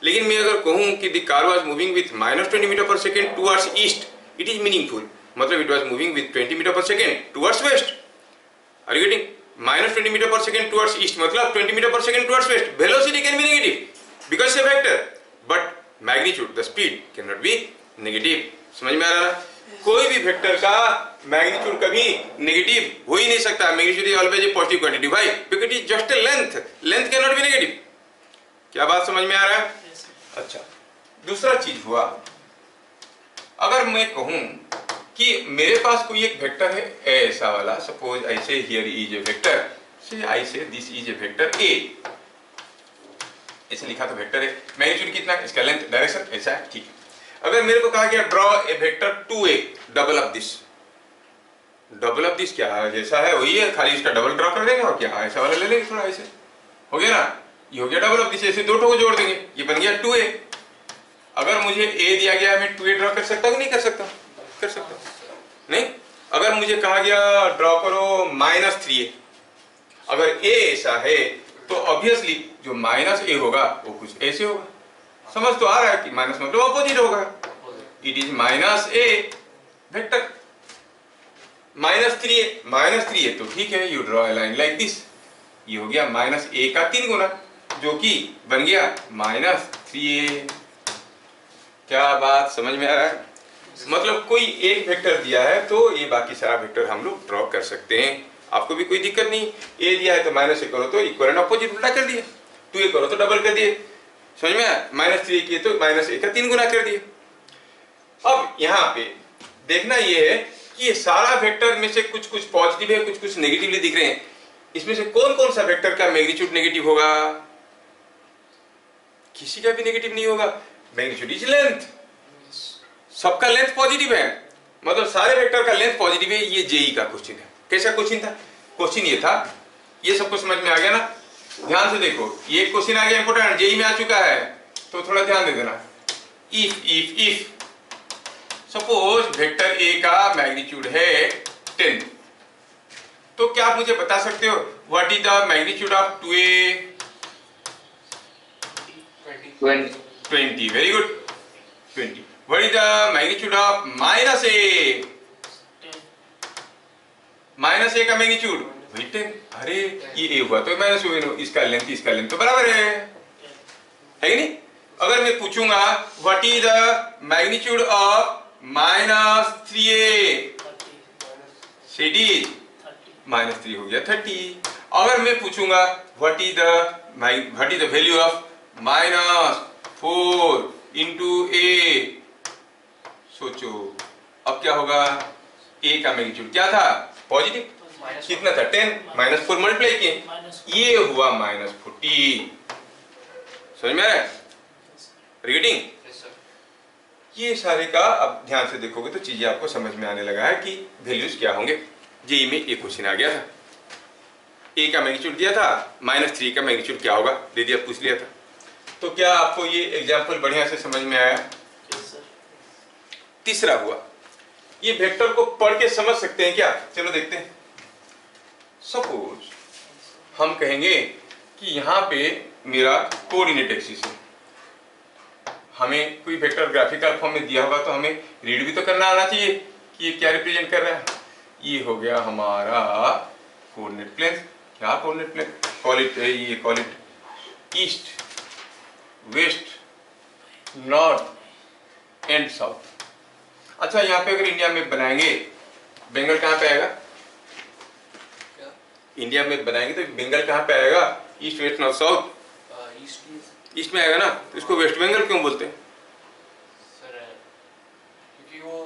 लेकिन मैं अगर कहूं कि the car was moving with -20 metre per second towards east, it is meaningful, मतलब it was moving with 20 metre per second towards west. Are you getting? -20 metre per second towards east मतलब 20 metre per second towards west. Velocity can be negative because a vector, but magnitude the speed can not be negative. समझ में आ रहा है? कोई भी vector का magnitude कभी नेगेटिव हो ही नहीं सकता। Magnitude is always a positive quantity. Why? Because it is just a length, length can not be negative. क्या बात समझ में आ रहा है? अच्छा, दूसरा चीज हुआ, अगर मैं कहूं कि मेरे पास कोई एक वेक्टर है ऐसा वाला, सपोज आई से हियर इज ए वेक्टर, से आई से this is a vector A, ऐसे लिखा तो वेक्टर है, मैग्नीट्यूड कितना है, इसका लेंथ, डायरेक्शन ऐसा है, ठीक है। अगर मेरे को कहा गया draw a vector 2a double of this, double of this क्या है, जैसा है वही है, खाली इसका डबल ड्रॉ कर देंगे और क्या ऐसा वाला ले लेंगे, थोड़ा ऐसे हो गया ना, ये हो गया डबल ऑफ दिस, ऐसे दो ठो को जोड़ देंगे, ये बन गया 2a। अगर मुझे a दिया गया, मैं 2a ड्रॉ कर सकता हूँ नहीं कर सकता? कर सकता हूँ। नहीं, अगर मुझे कहा गया ड्रॉ करो -3a, अगर a ऐसा है तो ऑब्वियसली जो -a होगा वो कुछ ऐसे होगा। समझ तो आ रहा है कि माइनस मतलब अपोजिट होगा, it is -a vector. -3a तो ठीक है, you draw a line like this, ये हो गया -a का 3 गुना, जो कि बन गया -3a। क्या बात समझ में आ रहा है? मतलब कोई एक वेक्टर दिया है तो ये बाकी सारा वेक्टर हम लोग ड्रॉ कर सकते हैं, आपको भी कोई दिक्कत नहीं। a दिया है तो -a करो तो इक्वल एंड अपोजिट उल्टा कर दिए, 2a करो तो डबल कर दिए, समझ में आया? -3a किए तो -a का 3 गुना कर दिए। अब यहाँ पे देखना ये है कि ये सारा वेक्टर में से कुछ कुछ पॉजिटिव है, कुछ कुछ नेगेटिवली दिख रहे हैं, इसमें से कौन कौन सा वेक्टर का मैग्नीट्यूड नेगेटिव होगा? किसी का भी नेगेटिव नहीं होगा, मैग्नीट्यूड इज लेंथ, सबका लेंथ पॉजिटिव है, मतलब सारे वेक्टर का लेंथ पॉजिटिव है। ये जेई का क्वेश्चन है। कैसा क्वेश्चन था? क्वेश्चन ये था, ये सबको समझ में आ गया ना? ध्यान से देखो, ये क्वेश्चन आ गया इंपोर्टेंट, जेई में आ चुका है, तो थोड़ा ध्यान दे देना। इफ सपोज वेक्टर ए का मैग्नीट्यूड है 10, तो क्या आप मुझे बता सकते हो what is the magnitude of 2a? 20, very good, 20। What is the magnitude of -a? -a का मैग्नीट्यूड वही 10। अरे ये a हुआ तो माइनस हुआ, इसका लेंथ तो बराबर है कि नहीं? अगर मैं पूछूंगा what is the magnitude of -3a, it is -3 हो गया 30। अगर मैं पूछूंगा what is the value of -4 into a, सोचो अब क्या होगा? a का मैग्नीट्यूड क्या था? पॉजिटिव, कितना था? 10, -4 मल्टीप्लाई किए, ये हुआ -40। समझ में आ रहा है? रीडिंग ये सारे का अब ध्यान से देखोगे तो चीजें आपको समझ में आने लगा है कि वैल्यूज क्या होंगे। जेई में एक क्वेश्चन आ गया था, ए का मैग्नीट्यूड दिया था, -3 का मैग्नीट्यूड क्या होगा दे दिया, पूछ लिया था। तो क्या आपको ये एग्जाम्पल बढ़िया से समझ में आया? तीसरा हुआ, ये वेक्टर को पढ़ के समझ सकते हैं क्या? चलो देखते हैं। सपोज हम कहेंगे कि यहाँ पे मेरा कोऑर्डिनेट एक्सिस है, हमें कोई वेक्टर ग्राफिकल फॉर्म में दिया होगा तो हमें रीड भी तो करना आना चाहिए कि ये क्या रिप्रेजेंट कर रहा है। ये हो गया हमारा कोऑर्डिनेट प्लेन। क्या coordinate plane? Call it east, west, north and south. अच्छा, यहाँ पे अगर इंडिया में बनाएंगे, बंगाल कहाँ पे आएगा? इंडिया में बनाएंगे तो बंगाल कहाँ पे आएगा? East, west, north, south. East में आएगा ना, तो इसको वेस्ट बंगाल क्यों बोलते हैं? सर क्योंकि वो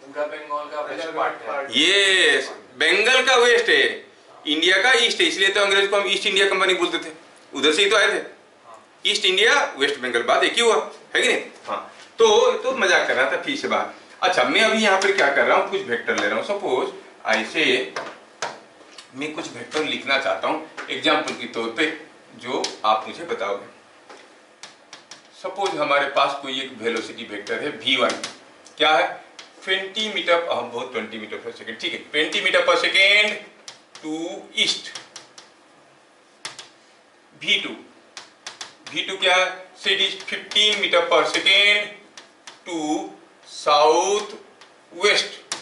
पूरा बंगाल का वेस्ट पार्ट है। ये बंगाल का वेस्ट है, इंडिया का ईस्ट है, इसलिए तो अंग्रेज को हम ईस्ट इंडिया कंपनी बोलते थे, उधर से ही तो आए थे। ईस्ट इंडिया वेस्ट बंगाल, बात एक ही हुआ है कि नहीं? हाँ, तो मजाक कर रहा था फी से बात। अच्छा, मैं अभी यहाँ पर क्या कर रहा हूँ, कुछ वेक्टर ले रहा हूँ। सपोज ऐसे मैं कुछ वेक्टर लिखना चाहता हूँ एग्जाम्पल के तौर पे, जो आप मुझे बताओगे। सपोज हमारे पास कोई एक वेलोसिटी वेक्टर है v1, क्या है? 20 मीटर, बहुत 20 मीटर पर सेकेंड, ठीक है, 20 metre per second to east. v2 क्या है? It is 15 metre per second to south west.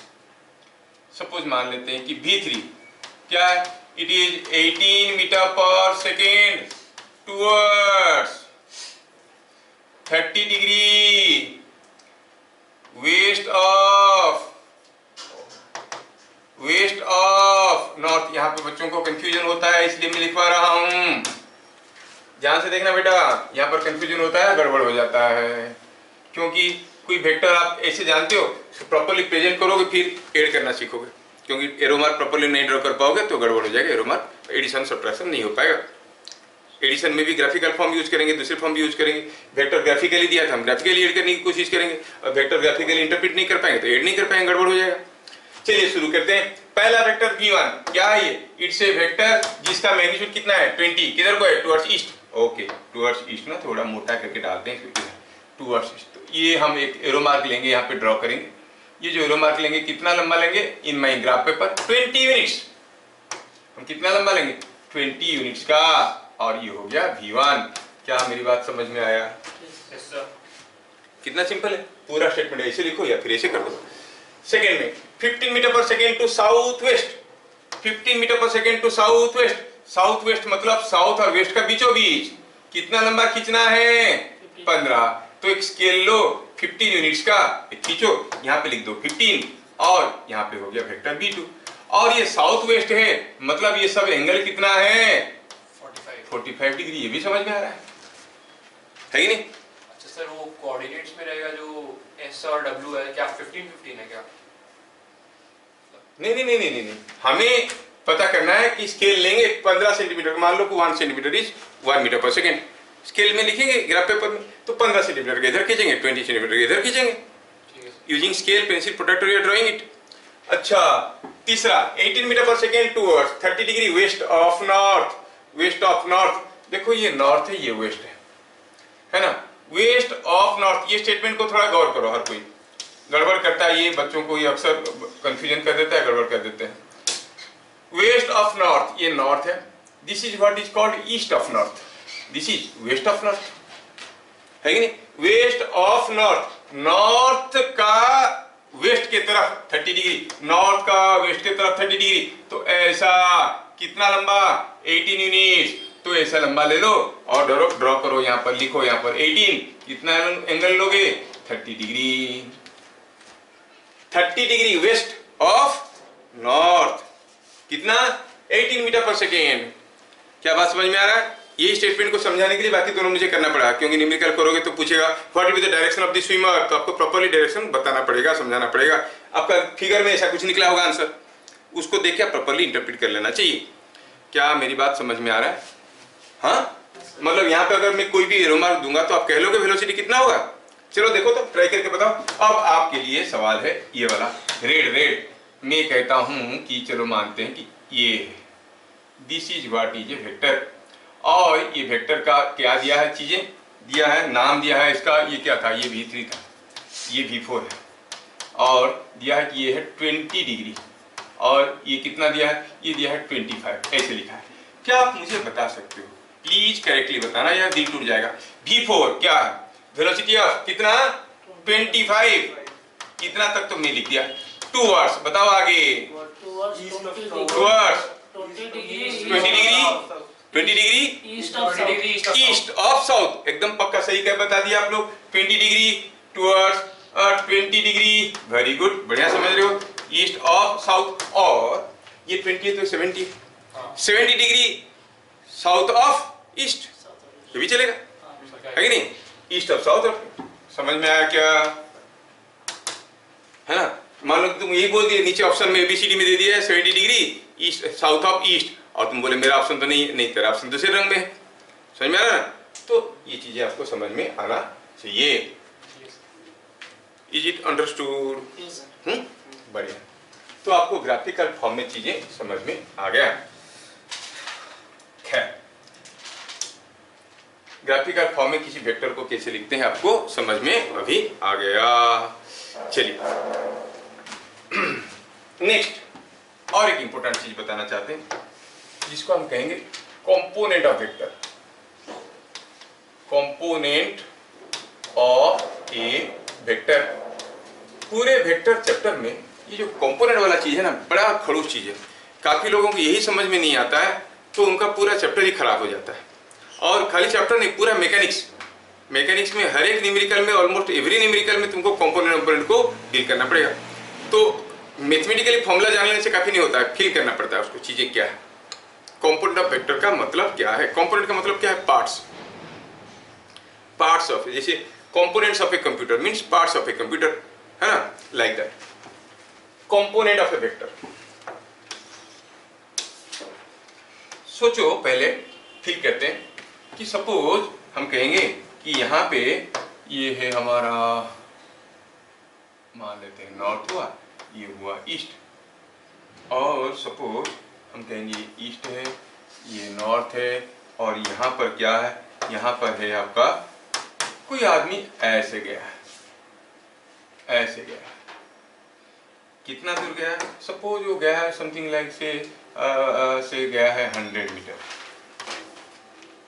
Suppose मान लेते हैं कि v3 क्या है? It is 18 metre per second towards 30 degree west of north. यहाँ पे बच्चों को कंफ्यूजन होता है, इसलिए मैं लिखवा रहा हूं, ध्यान से देखना बेटा, यहाँ पर कंफ्यूजन होता है, गड़बड़ हो जाता है। क्योंकि कोई वेक्टर आप ऐसे जानते हो, प्रॉपर्ली प्रेजेंट करोगे फिर ऐड करना सीखोगे, क्योंकि एरो मार्क प्रॉपर्ली नहीं ड्रॉ कर पाओगे तो गड़बड़ हो जाएगा, एरो मार्क एडिशन सब्ट्रैक्शन नहीं हो पाएगा। एडिशन में भी ग्राफिकल फॉर्म यूज करेंगे, दूसरे फॉर्म भी यूज करेंगे। वेक्टर ग्राफिकली दिया था, हम ग्राफिकली ऐड करने की कोशिश करेंगे, और वेक्टर ग्राफिकली इंटरप्रेट नहीं कर पाएंगे तो ऐड नहीं कर पाएंगे, गड़बड़ हो जाएगा। चलिए शुरू करते हैं। पहला वेक्टर v1 क्या है? ये इट्स ए वेक्टर जिसका मैग्नीट्यूड कितना है? 20। किधर को है? Towards east. Okay, towards east ना, थोड़ा मोटा करके डालते हैं टुवर्ड्स ईस्ट। तो ये हम एक एरो मार्क लेंगे, यहाँ पे ड्रॉ करेंगे। ये जो एरो मार्क लेंगे कितना लंबा लेंगे? इन माई ग्राफ पेपर 20 यूनिट्स। हम कितना लंबा लेंगे? 20 यूनिट्स का। और ये हो गया v1। क्या मेरी बात समझ में आया? Yes sir. कितना सिंपल है, पूरा स्टेटमेंट ऐसे लिखो या फिर ऐसे कर दो। सेकेंड में 15 metre per second to south west. 15 metre per second to south west. South west मतलब साउथ और वेस्ट का बीचों बीच। कितना लंबा खींचना है? 15। तो एक स्केल लो 15 यूनिट्स का, एक खींचो, यहाँ पे लिख दो 15, और यहाँ पे हो गया वेक्टर v2। और ये साउथ वेस्ट है, मतलब ये सब एंगल कितना है? 45 डिग्री। ये भी समझ में आ रहा है कि नहीं? अच्छा सर, वो कोऑर्डिनेट्स में रहेगा जो s और w है, क्या 15-15 है क्या? नहीं, हमें पता करना है कि स्केल लेंगे 15 सेंटीमीटर, मान लो कि 1 centimetre is 1 metre per second. Scale में लिखेंगे ग्राफ पेपर में, तो 15 सेंटीमीटर के इधर खींचेंगे, 20 सेंटीमीटर के इधर खींचेंगे, using scale, pencil, protractor, you are drawing it. अच्छा, तीसरा 18 metre per second towards 30 degree west of north. West of north, देखो ये नॉर्थ है, ये वेस्ट है ना? वेस्ट ऑफ नॉर्थ, ये स्टेटमेंट को थोड़ा गौर करो, हर कोई गड़बड़ करता है, ये बच्चों को ये अक्सर कंफ्यूजन कर देता है, गड़बड़ कर देते हैं। वेस्ट ऑफ नॉर्थ, ये नॉर्थ है, this is what is called east of north, this is west of north, है कि नहीं? वेस्ट ऑफ नॉर्थ, नॉर्थ का वेस्ट के तरफ 30 डिग्री, नॉर्थ का वेस्ट के तरफ 30 डिग्री, तो ऐसा कितना लंबा? 18 यूनिट्स। तो ऐसा लंबा ले लो और ड्रॉ करो, यहाँ पर लिखो, यहाँ पर 18, कितना एंगल लोगे? 30 degree. 30 degree west of north, कितना? 18 मीटर पर सेकेंड। क्या बात समझ में आ रहा है? ये स्टेटमेंट को समझाने के लिए बाकी दोनों मुझे करना पड़ा, क्योंकि न्यूमेरिकल करोगे तो पूछेगा what will be the direction of the swimmer, तो आपको प्रॉपर्ली डायरेक्शन बताना पड़ेगा, समझाना पड़ेगा। आपका फिगर में ऐसा कुछ निकला होगा आंसर, उसको देख के प्रॉपर्ली इंटरप्रेट कर लेना चाहिए। क्या मेरी बात समझ में आ रहा है? हाँ, मतलब यहाँ पे अगर मैं कोई भी एरो मार्क दूंगा तो आप कह लोगे वेलोसिटी कितना होगा? चलो देखो तो ट्राई करके बताओ। अब आपके लिए सवाल है ये वाला रेड। मैं कहता हूं कि चलो मानते हैं कि ये this is what is a vector, और ये वेक्टर का क्या दिया है, चीजें दिया है, नाम दिया है इसका, ये क्या था, ये V3 था, ये V4 है, और दिया है कि ये है 20 डिग्री, और ये कितना दिया है, ये दिया है 25, ऐसे लिखा है। क्या आप मुझे बता सकते हो, प्लीज करेक्टली बताना या दिल टूट जाएगा। V4 क्या है, वेलोसिटी ऑफ कितना 25, कितना तक तो मैं लिख दिया, 2 आवर्स, बताओ आगे। 2 hours 20 degree east of south, एकदम पक्का सही क्या बता दिया आप लोग, 20 degree towards 20 degree, very good, बढ़िया समझ रहे हो, ईस्ट ऑफ साउथ। और ये 20 है तो 70 डिग्री साउथ ऑफ ईस्ट, ये भी चलेगा है कि नहीं, ईस्ट ऑफ साउथ। समझ में आया क्या, है ना। मान लो तुम यही बोल दिए, नीचे ऑप्शन में ABCD में दे दिया है 70 degree east south of east, और तुम बोले मेरा ऑप्शन तो नहीं तेरा ऑप्शन दूसरे रंग में है, समझ में आ रहा ना। तो ये चीजें आपको समझ में आना चाहिए। Is it understood? बढ़िया। तो आपको ग्राफिकल फॉर्म में चीजें समझ में आ गया। खैर, ग्राफिकल फॉर्म में किसी वेक्टर को कैसे लिखते हैं आपको समझ में अभी आ गया। चलिए नेक्स्ट और एक इंपॉर्टेंट चीज बताना चाहते हैं, जिसको हम कहेंगे component of vector. Component of A vector. पूरे वेक्टर चैप्टर में ये जो कंपोनेंट वाला चीज है ना, बड़ा खड़ूस चीज है। काफी लोगों को यही समझ में नहीं आता है, तो उनका पूरा चैप्टर ही खराब हो जाता है। और खाली चैप्टर नहीं, पूरा मैकेनिक्स में हर एक न्यूमेरिकल में, ऑलमोस्ट एवरी न्यूमेरिकल में तुमको कंपोनेंट को डील करना पड़ेगा। तो मैथमेटिकली फॉर्मूला जानने से काफी नहीं होता है, फील करना पड़ता है उसको, चीजें क्या है। कंपोनेंट ऑफ वेक्टर का मतलब क्या है, कंपोनेंट का मतलब क्या है, पार्ट्स ऑफ, जैसे components of a computer means parts of a computer, है ना, like that component of A vector. सोचो, पहले फील करते हैं कि सपोज हम कहेंगे कि यहाँ पे ये है हमारा, मान लेते हैं नॉर्थ हुआ, ये हुआ ईस्ट, और सपोज हम कहेंगे ईस्ट है, ये नॉर्थ है, और यहाँ पर क्या है, यहाँ पर है आपका कोई आदमी ऐसे गया है, कितना दूर गया है, सपोज वो गया है समथिंग लाइक से गया है 100 मीटर।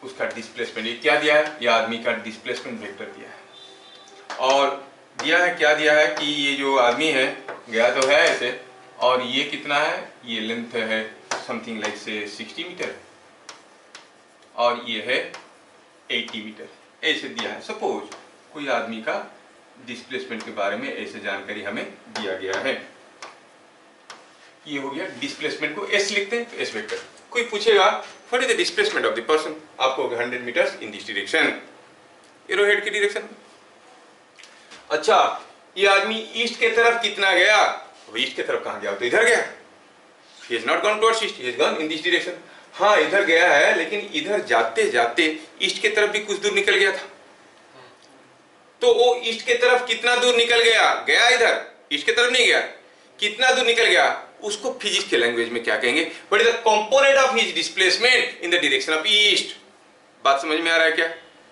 उसका डिस्प्लेसमेंट ये क्या दिया है, ये आदमी का डिस्प्लेसमेंट वेक्टर दिया है, और दिया है क्या दिया है कि ये जो आदमी है गया तो है ऐसे, और ये कितना है, ये लेंथ है समथिंग लाइक से 60 मीटर, और ये है 80 मीटर, ऐसे दिया है। सपोज कोई आदमी का डिस्प्लेसमेंट के बारे में ऐसे जानकारी हमें दिया गया है। ये हो गया डिस्प्लेसमेंट को एस लिखते हैं, एस वेक्टर। कोई पूछेगा what is the displacement of the person, आपको 100 metres in this direction, arrowhead की डायरेक्शन। अच्छा, ये आदमी ईस्ट के तरफ कितना गया, वो ईस्ट के तरफ कहां गया, तो इधर गया, he has not gone towards east, he has gone in this direction। हाँ इधर गया है, लेकिन इधर जाते जाते ईस्ट के तरफ भी कुछ दूर निकल गया था, तो वो ईस्ट के तरफ कितना दूर निकल गया इधर, ईस्ट के तरफ नहीं गया, कितना दूर निकल गया, उसको फिजिक्स के लैंग्वेज में क्या कहेंगे, what is the component of his displacement in the direction of east. बात समझ में आ रहा है क्या।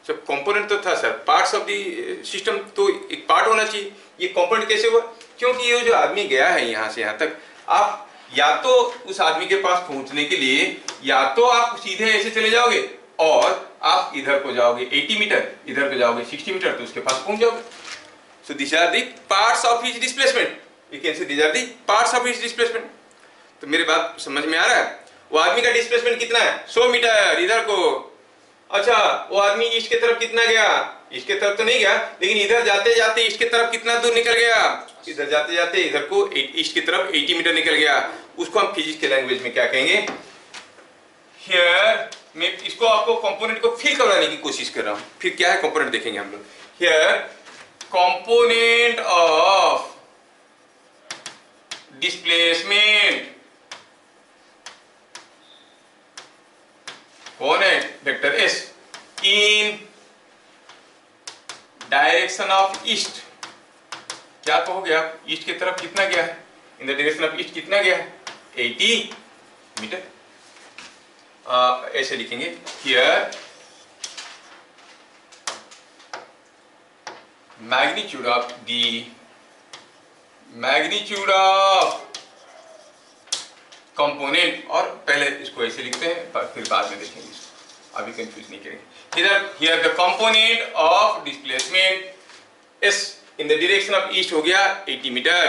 सब कंपोनेंट तो था sir, parts of the system तो एक पार्ट होना चाहिए, ये कंपोनेंट कैसे हुआ, क्योंकि ये जो आदमी गया है यहाँ से यहाँ तक, आप या तो उस आदमी के पास पहुंचने के लिए या तो आप सीधे ऐसे चले जाओगे, और आप इधर को जाओगे 80 मीटर, इधर को जाओगे 60 मीटर, तो उसके पास पहुंच जाओगे। So this are the parts of his displacement, you can say these are the parts of his displacement. तो मेरी बात समझ में आ रहा है, वो आदमी का डिस्प्लेसमेंट कितना है 100 मीटर इधर को। अच्छा, वो आदमी ईस्ट की तरफ कितना गया, ईस्ट की तरफ तो नहीं गया, लेकिन इधर जाते जाते ईस्ट की तरफ कितना दूर निकल गया, इधर जाते जाते इधर को ईस्ट की तरफ 80 मीटर निकल गया। उसको हम फिजिक्स के लैंग्वेज में क्या कहेंगे, हियर मैं इसको आपको कंपोनेंट को फील करवाने की कोशिश कर रहा हूं, फिर क्या है कंपोनेंट देखेंगे हम लोग। हियर कंपोनेंट ऑफ डिस्प्लेसमेंट कौन है, vector S in direction of east, क्या कहोगे आप, ईस्ट की तरफ कितना गया है, इन द डायरेक्शन ऑफ ईस्ट कितना गया है, 80 मीटर। आप ऐसे लिखेंगे, हियर मैग्नीट्यूड ऑफ कंपोनेंट, और पहले इसको ऐसे लिखते हैं फिर बाद में देखेंगे इसको, अभी कंफ्यूज नहीं करेंगे। Here the component of displacement S in the direction of east हो गया 80 मीटर।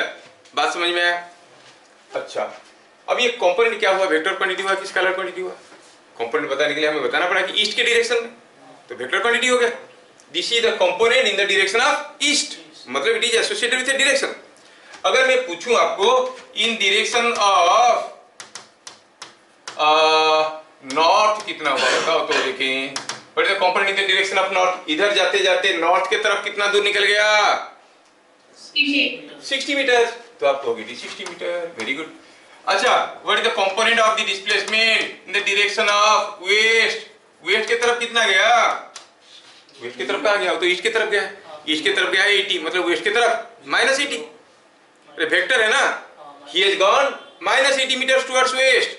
बात समझ में आया? अच्छा, अब ये कंपोनेंट क्या हुआ, वेक्टर क्वांटिटी हुआ कि स्केलर क्वांटिटी हुआ? कंपोनेंट बताने के लिए हमें बताना पड़ा कि ईस्ट के डायरेक्शन में, तो वेक्टर क्वांटिटी हो गया। This is the component in the direction of east, मतलब it is associated with the direction. अगर मैं पूछूं आपको इन डायरेक्शन ऑफ नॉर्थ कितना हुआ बताओ, तो देखें, but the component in the direction of north, इधर जाते जाते नॉर्थ के तरफ कितना दूर निकल गया, 60 मीटर, तो आप कहोगे 60 मीटर, वेरी गुड। अच्छा, what is the component of the displacement in the direction of west, west के तरफ कितना गया, वेस्ट की तरफ कहाँ गया, तो ईस्ट की तरफ गया, ईस्ट की तरफ गया 80, मतलब वेस्ट की तरफ -80, अरे वेक्टर है ना, he has gone -80 metre towards west,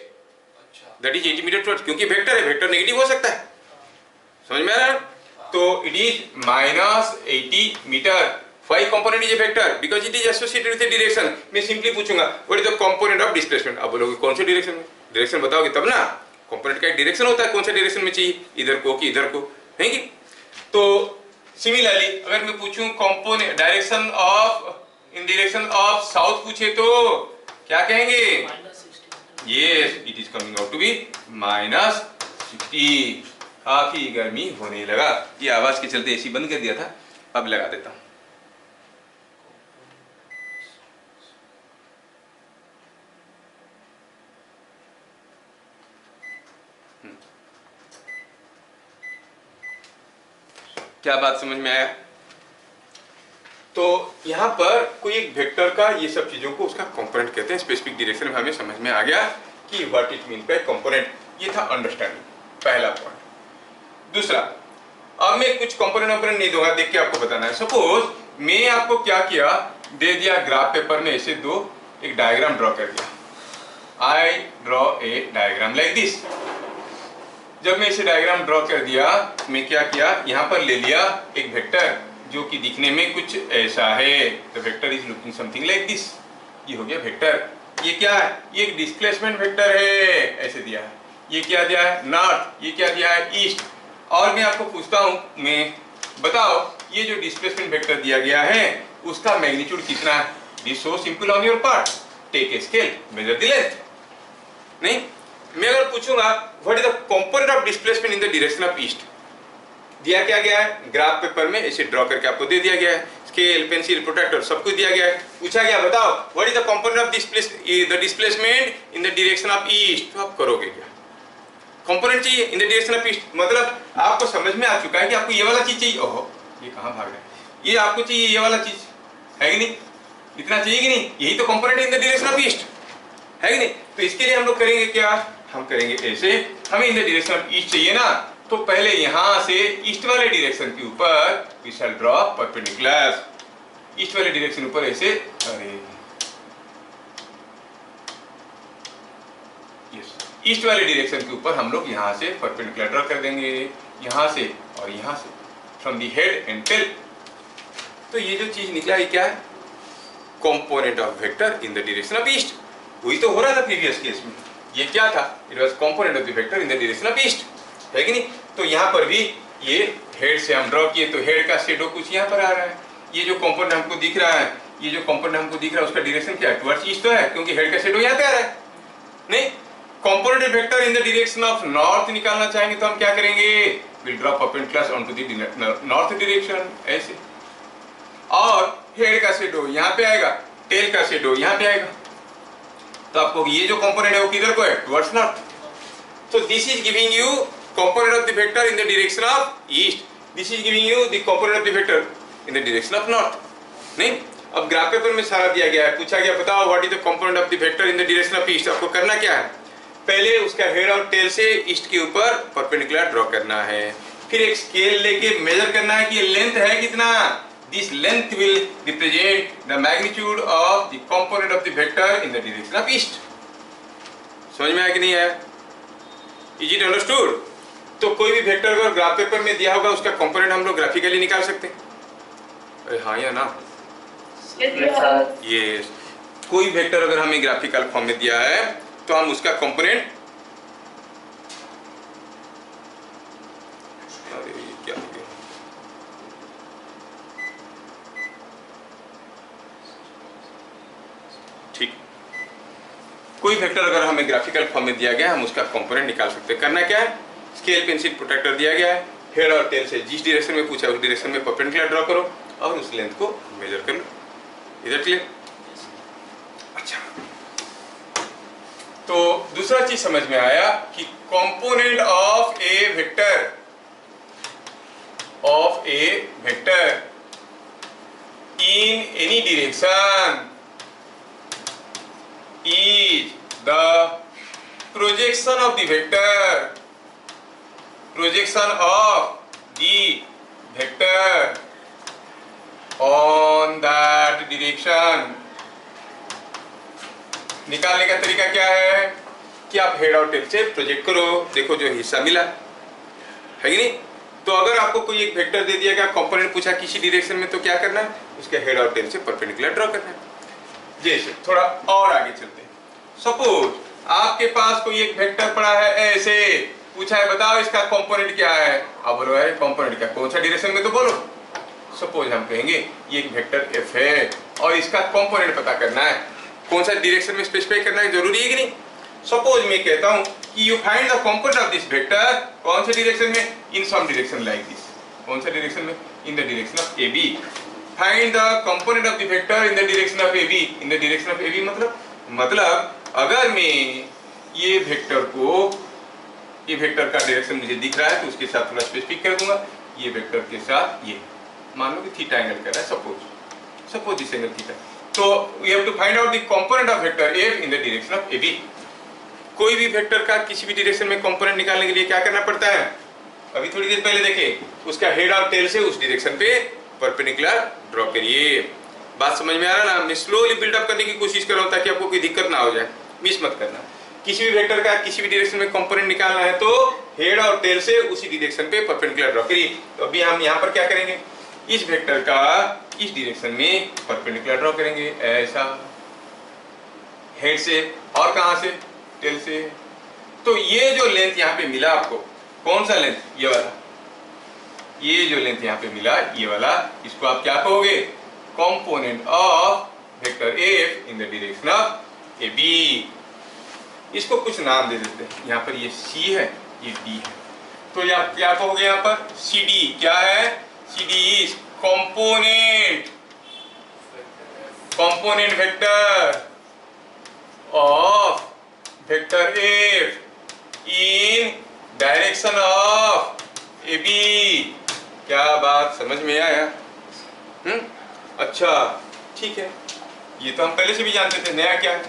that is 80 metre towards, क्योंकि वेक्टर है, वेक्टर नेगेटिव हो सकता है, समझ में आ रहा है? तो it is -80 metre. Why component is a vector? Because it is associated with a direction. मैं सिंपली पूछूंगा what is the component of displacement, आप बोलोगे कौन से डायरेक्शन में, डायरेक्शन बताओगे तब ना, कंपोनेंट का एक डायरेक्शन होता है, कौन सा डायरेक्शन में चाहिए, इधर को कि इधर को, है कि? तो सिमिलरली अगर मैं पूछूं component direction of in direction of south पूछे तो क्या कहेंगे, yes it is coming out to be -60। काफी गर्मी होने लगा, ये आवाज के चलते एसी बंद कर दिया था, अब लगा देता हूं। क्या बात समझ में आया? तो यहां पर कोई एक वेक्टर का ये सब चीजों को उसका कंपोनेंट कहते हैं, स्पेसिफिक डायरेक्शन में हमें समझ में आ गया कि what it mean by component, ये था अंडरस्टैंडिंग, पहला पॉइंट। दूसरा, अब मैं कुछ कंपोनेंट नहीं दूंगा, देख के आपको बताना है। सपोज मैं आपको क्या किया, दे दिया ग्राफ पेपर में ऐसे दो, एक डायग्राम ड्रॉ कर दिया, I draw a diagram like this. जब मैं इसे डायग्राम ड्रॉ कर दिया, मैं क्या किया, यहाँ पर ले लिया एक वेक्टर जो कि दिखने में कुछ ऐसा है, तो vector is looking something like this, ये हो गया वेक्टर। ये क्या है, ये एक डिस्प्लेसमेंट वेक्टर है, ऐसे दिया है। ये क्या दिया है, नॉर्थ, ये क्या दिया है, ईस्ट। और मैं आपको पूछता हूँ, मैं बताओ ये जो डिस्प्लेसमेंट वेक्टर दिया गया है उसका मैग्नीट्यूड कितना है। This so simple on your part, take a scale, measure the length. नहीं, मैं अगर पूछूंगा what is the component of displacement in the direction of east, दिया क्या गया है, ग्राफ पेपर में ऐसे ड्रॉ करके आपको दे दिया गया है, स्केल, पेंसिल, प्रोट्रैक्टर सब कुछ दिया गया है। पूछा गया बताओ what is the component of displacement in the direction of east, तो आप करोगे क्या, कंपोनेंट चाहिए इन द डायरेक्शन ऑफ ईस्ट, मतलब आपको समझ में आ चुका है कि आपको ये वाला चीज चाहिए। ओहो, ये कहां भाग रहा है, ये आपको चाहिए ये वाला चीज, है कि नहीं, इतना चाहिए कि नहीं, यही तो component in the direction of east, है कि नहीं। तो इसके लिए हम लोग करेंगे क्या, हम करेंगे ऐसे, हमें इन द डायरेक्शन ऑफ ईस्ट चाहिए ना, तो पहले यहां से ईस्ट वाले डायरेक्शन के ऊपर we shall draw perpendicular, east वाले डायरेक्शन ऊपर ऐसे, अरे यस, ईस्ट वाले डायरेक्शन के ऊपर हम लोग यहां से परपेंडिकुलर ड्रॉ कर देंगे, यहां से और यहां से, from the head and tail. तो ये जो चीज निकला ये क्या है, component of vector in the direction of east. वही तो हो रहा था प्रीवियस केस में, ये क्या था, it was component of the vector in the direction of east, है कि नहीं। तो यहाँ पर भी ये हेड से हम ड्रॉ किए, तो हेड का शेडो कुछ यहाँ पर आ रहा है, ये जो कंपोनेंट हमको दिख रहा है, ये जो कंपोनेंट हमको दिख रहा है उसका डायरेक्शन क्या है, टुवर्ड्स ईस्ट तो है, क्योंकि हेड का शेडो यहाँ पे आ रहा है। नहीं, component vector in the direction of north निकालना चाहेंगे तो हम क्या करेंगे, will draw perpendicular onto the north direction ऐसे, और हेड का शेडो यहाँ पे आएगा, टेल का शेडो यहाँ पे आएगा, तो आपको ये जो कंपोनेंट है वो किधर को है, towards north. So this is giving you component of the vector in the direction of east. This is giving you the component of the vector in the direction of north. नहीं, अब graph paper में सारा दिया गया है, पूछा गया बताओ what is the component of the vector in the direction of east. आपको करना क्या है, पहले उसका हेड और टेल से ईस्ट के ऊपर परपेंडिकुलर ड्रॉ करना है। फिर एक स्केल लेके मेजर करना है कि ये लेंथ है कितना। This length will represent the magnitude of the component of the vector in the direction of east. समझ में आया कि नहीं आया? Is it understood? तो कोई भी वेक्टर अगर ग्राफ पेपर में दिया होगा उसका कंपोनेंट हम लोग ग्राफिकली निकाल सकते हैं। अरे हाँ या ना? यस। कोई वेक्टर अगर हमें ग्राफिकल फॉर्म में दिया है तो हम उसका कंपोनेंट, क्या ठीक, कोई वेक्टर अगर हमें ग्राफिकल फॉर्म में दिया गया हम उसका कंपोनेंट निकाल सकते हैं। करना क्या है, स्केल पेंसिल प्रोटेक्टर दिया गया है, हेड और टेल से जिस डायरेक्शन में पूछा उस डायरेक्शन में परपेंडिकुलर ड्रॉ करो और उस लेंथ को मेजर कर लो। इधर क्लियर? अच्छा, तो दूसरा चीज समझ में आया कि component of A vector in any direction is the projection of the vector on that direction। निकालने का तरीका क्या है कि आप हेड और टेल से प्रोजेक्ट करो, देखो जो हिस्सा मिला है कि नहीं। तो अगर आपको कोई एक वेक्टर दे दिया गया, कंपोनेंट पूछा किसी डायरेक्शन में, तो क्या करना है, उसके हेड और टेल से परपेंडिकुलर ड्रॉ करना है। जैसे थोड़ा और आगे चलते हैं, सपोज आपके पास कोई एक वेक्टर पड़ा है ऐसे, पूछा है बताओ इसका कंपोनेंट क्या है। आप बोलो अरे कंपोनेंट क्या, कौन सा डायरेक्शन में, तो बोलो। सपोज हम कहेंगे ये एक वेक्टर एफ है और इसका कंपोनेंट पता करना है, कौन सा डायरेक्शन में स्पेसिफाई करना है, जरूरी है कि नहीं। सपोज मैं कहता हूं कि you find the component of this vector, कौन से डायरेक्शन में, in some direction like this. कौन सा डायरेक्शन में, in the direction of A B. Find the component of the vector in the direction of A B. In the direction of A B मतलब अगर मैं ये vector का direction मुझे दिख रहा है तो उसके साथ थोड़ा स्पेसिफिक कर दूंगा, ये वेक्टर के साथ ये, मान लो कि थीटा एंगल कर रहा है, सपोज दिस एंगल थीटा। तो we have to find out the component of vector F in the direction of A B. कोई भी वेक्टर का किसी भी डायरेक्शन में कंपोनेंट निकालने के लिए क्या करना पड़ता है, अभी थोड़ी देर पहले देखे, उसका हेड और टेल से उस डायरेक्शन पे परपेंडिकुलर ड्रॉ करिए। बात समझ में आ रहा ना? मैं स्लोली बिल्डअप करने की कोशिश कर रहा हूं ताकि आपको कोई दिक्कत ना हो जाए, मिस मत करना। किसी भी वेक्टर का किसी भी डायरेक्शन में कंपोनेंट निकालना है तो हेड और टेल से उसी डायरेक्शन पे परपेंडिकुलर ड्रॉ करिए। तो अभी हम यहाँ पर क्या करेंगे, इस वेक्टर का इस डायरेक्शन में परपेंडिकुलर ड्रॉ करेंगे, ऐसा हेड से, और कहां से, टेल से। तो ये जो लेंथ यहाँ पे मिला आपको, कौन सा लेंथ, ये वाला, ये जो लेंथ यहाँ पे मिला ये वाला, इसको आप क्या कहोगे, component of vector F in the direction of A B. इसको कुछ नाम दे देते हैं, यहाँ पर ये सी है, ये डी है, तो ये आप क्या कहोगे यहाँ पर, सी डी क्या है, C D is component vector of vector F in direction of AB। क्या बात समझ में आया? अच्छा ठीक है, ये तो हम पहले से भी जानते थे। नया क्या है?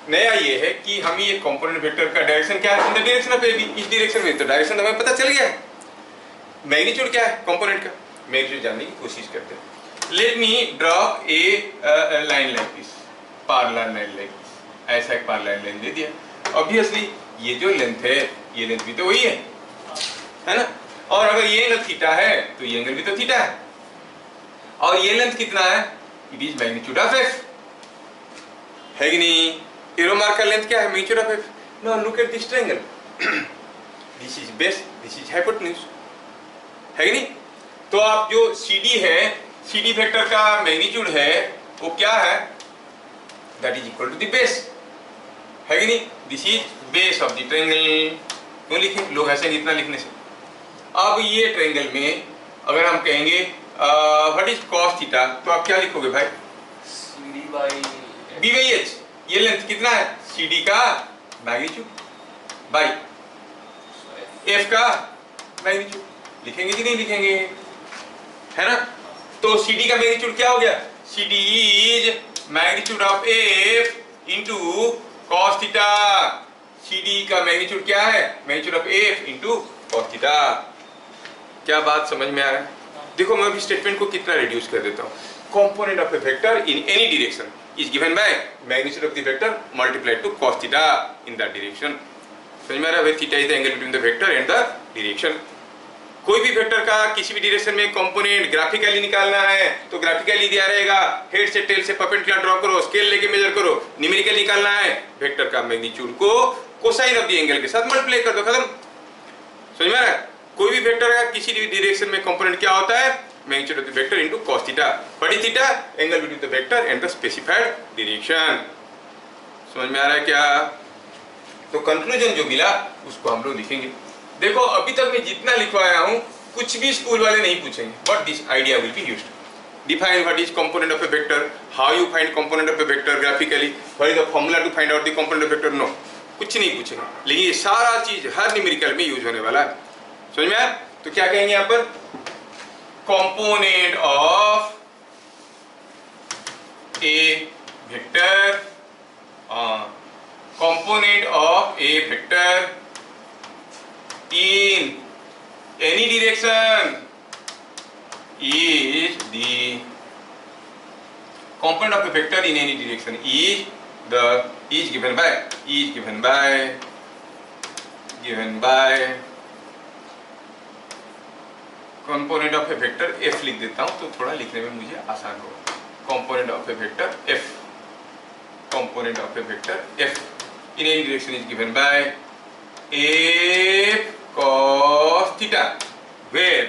नया ये है कि हम ये कंपोनेंट वेक्टर का डायरेक्शन क्या है, इन द डायरेक्शन ऑफ AB, इस डायरेक्शन में। तो डायरेक्शन हमें पता चल गया है। मैग्नीट्यूड क्या है कंपोनेंट का, मैग्नीट्यूड जानने की कोशिश करते हैं। Let me draw a line like this, parallel line like this, ऐसा एक पैरेलल लाइन दे दिया। ऑब्वियसली ये जो लेंथ है, ये लेंथ भी तो वही है ना। और अगर ये एंगल थीटा है तो ये एंगल भी तो थीटा है, और ये लेंथ कितना है, it is magnitude of F, है कि नहीं। एरो मार्क का लेंथ क्या है, magnitude of F. Now look at this triangle, this is base, this is hypotenuse, है कि नहीं। तो आप जो CD है, CD वेक्टर का मैग्नीट्यूड है वो क्या है, that is equal to the base, है कि नहीं। This is base of the triangle. क्यों लिखे लोग ऐसे इतना लिखने से। अब ये ट्रायंगल में अगर हम कहेंगे व्हाट इज cos थीटा, तो आप क्या लिखोगे भाई, CD by B by H। ये लेंथ कितना है, CD का मैग्नीट्यूड बाई F का मैग्नीट्यूड। लिखेंगे कि नहीं लिखेंगे, है ना। तो CD का मैग्नीट्यूड क्या हो गया, CD is magnitude of F into cos theta. CD का मैग्नीट्यूड क्या है, magnitude of F into cos theta. क्या बात समझ में आ रहा है? देखो मैं अभी स्टेटमेंट को कितना रिड्यूस कर देता हूँ. Component of a vector in any direction is given by magnitude of the vector multiplied to cos theta in that direction. समझ में आ रहा है? Where theta is the angle between the vector and the direction. कोई भी vector का किसी भी डायरेक्शन में कंपोनेंट ग्राफिकली निकालना है तो ग्राफिकली दिया रहेगा. हेड से टेल से परपेंडिकुलर ड्रॉ करो, स्केल लेके मेजर करो. न्यूमेरिकल निकालना है वेक्टर का मैग्नीट्यूड को कोसाइन ऑफ द एंगल के साथ मल्टीप्लाई कर दो, खत्म. समझ में आ रहा है? कोई भी वेक्टर का किसी भी डायरेक्शन में कंपोनेंट क्या होता है? Magnitude of the vector into cos theta. What is theta? Angle between the vector and the specified direction. समझ में आ रहा है क्या? तो कंक्लूजन जो मिला उसको हम लोग लिखेंगे. देखो अभी तक मैं जितना लिखवाया हूं कुछ भी स्कूल वाले नहीं पूछेंगे. But this idea will be used. Define what is component of a vector, how you find component of a vector graphically, what is the formula to find out the component of a vector. No, कुछ नहीं पूछेंगे. लेकिन ये सारा चीज हर numerical में use होने वाला है. समझ में आया? तो क्या कहेंगे यहाँ पर? Component of a vector, component of a vector in any direction is the component of a vector in any direction is given by component of a vector f लिख देता हूँ तो थोड़ा लिखने में मुझे आसान होगा. component of a vector f, component of a vector f in any direction is given by f cos theta, where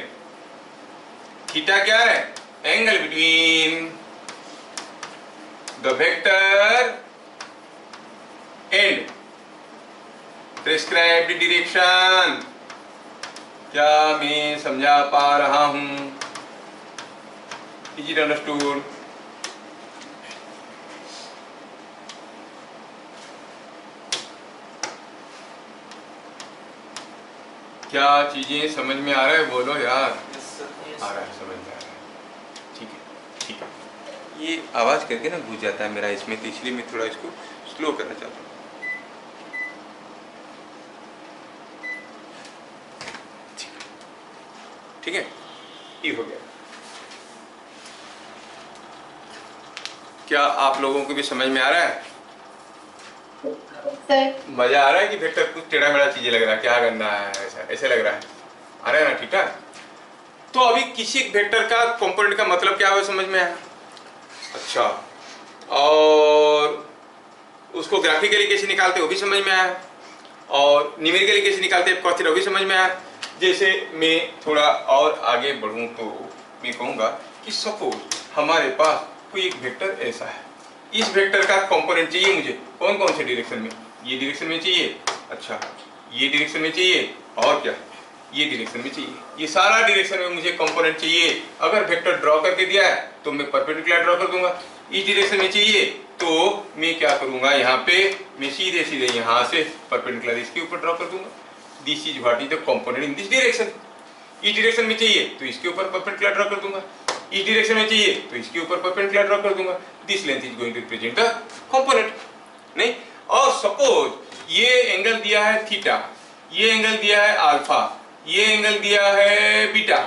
theta क्या है? Angle between the vector and prescribed direction. क्या मैं समझा पा रहा हूं? Is it understood? क्या चीजें समझ में आ रहा है? बोलो यार. आ रहा है, समझ में आ रहा है. ठीक है, ठीक है. ये आवाज करके ना घुस जाता है मेरा इसमें, तो इसलिए मैं थोड़ा इसको स्लो करना चाहता हूँ. ठीक है, ये हो गया. क्या आप लोगों को भी समझ में आ रहा है? मजा आ रहा है कि वेक्टर कुछ टेढ़ा मेढ़ा चीजें लग रहा है? क्या करना है? ऐसा ऐसे लग रहा है. आ रहा है ना? ठीक है. तो अभी किसी वेक्टर का कंपोनेंट का मतलब क्या है समझ में आया? अच्छा, और उसको ग्राफिकली कैसे निकालते वो भी समझ में आया, और न्यूमेरिकली कैसे निकालते हैं cos थीटा वो भी समझ में आया. जैसे मैं थोड़ा और आगे बढ़ूं तो मैं कहूँगा कि सपोज हमारे पास कोई एक वेक्टर ऐसा है. इस वेक्टर का कंपोनेंट चाहिए मुझे. कौन कौन से डायरेक्शन में? ये डायरेक्शन में चाहिए. अच्छा, ये डायरेक्शन में चाहिए, और क्या? ये डायरेक्शन में चाहिए. ये सारा डायरेक्शन में मुझे कंपोनेंट चाहिए. अगर वेक्टर ड्रॉ करके दिया है तो मैं परपेंडिकुलर ड्रॉ कर दूंगा. इस डायरेक्शन में चाहिए तो मैं क्या करूंगा? यहाँ पे मैं सीधे सीधे यहाँ से परपेंडिकुलर इसके ऊपर ड्रॉ कर दूंगा. This is what is the component in this direction. इस डायरेक्शन में चाहिए तो इसके ऊपर परपेंडिकुलर ड्रॉ कर दूंगा. इस डायरेक्शन में चाहिए तो इसके ऊपर परपेंडिकुलर ड्रॉ कर दूंगा. This length is going to represent the component. नहीं, और सपोज ये एंगल दिया है थीटा, ये एंगल दिया है अल्फा, ये एंगल दिया है बीटा.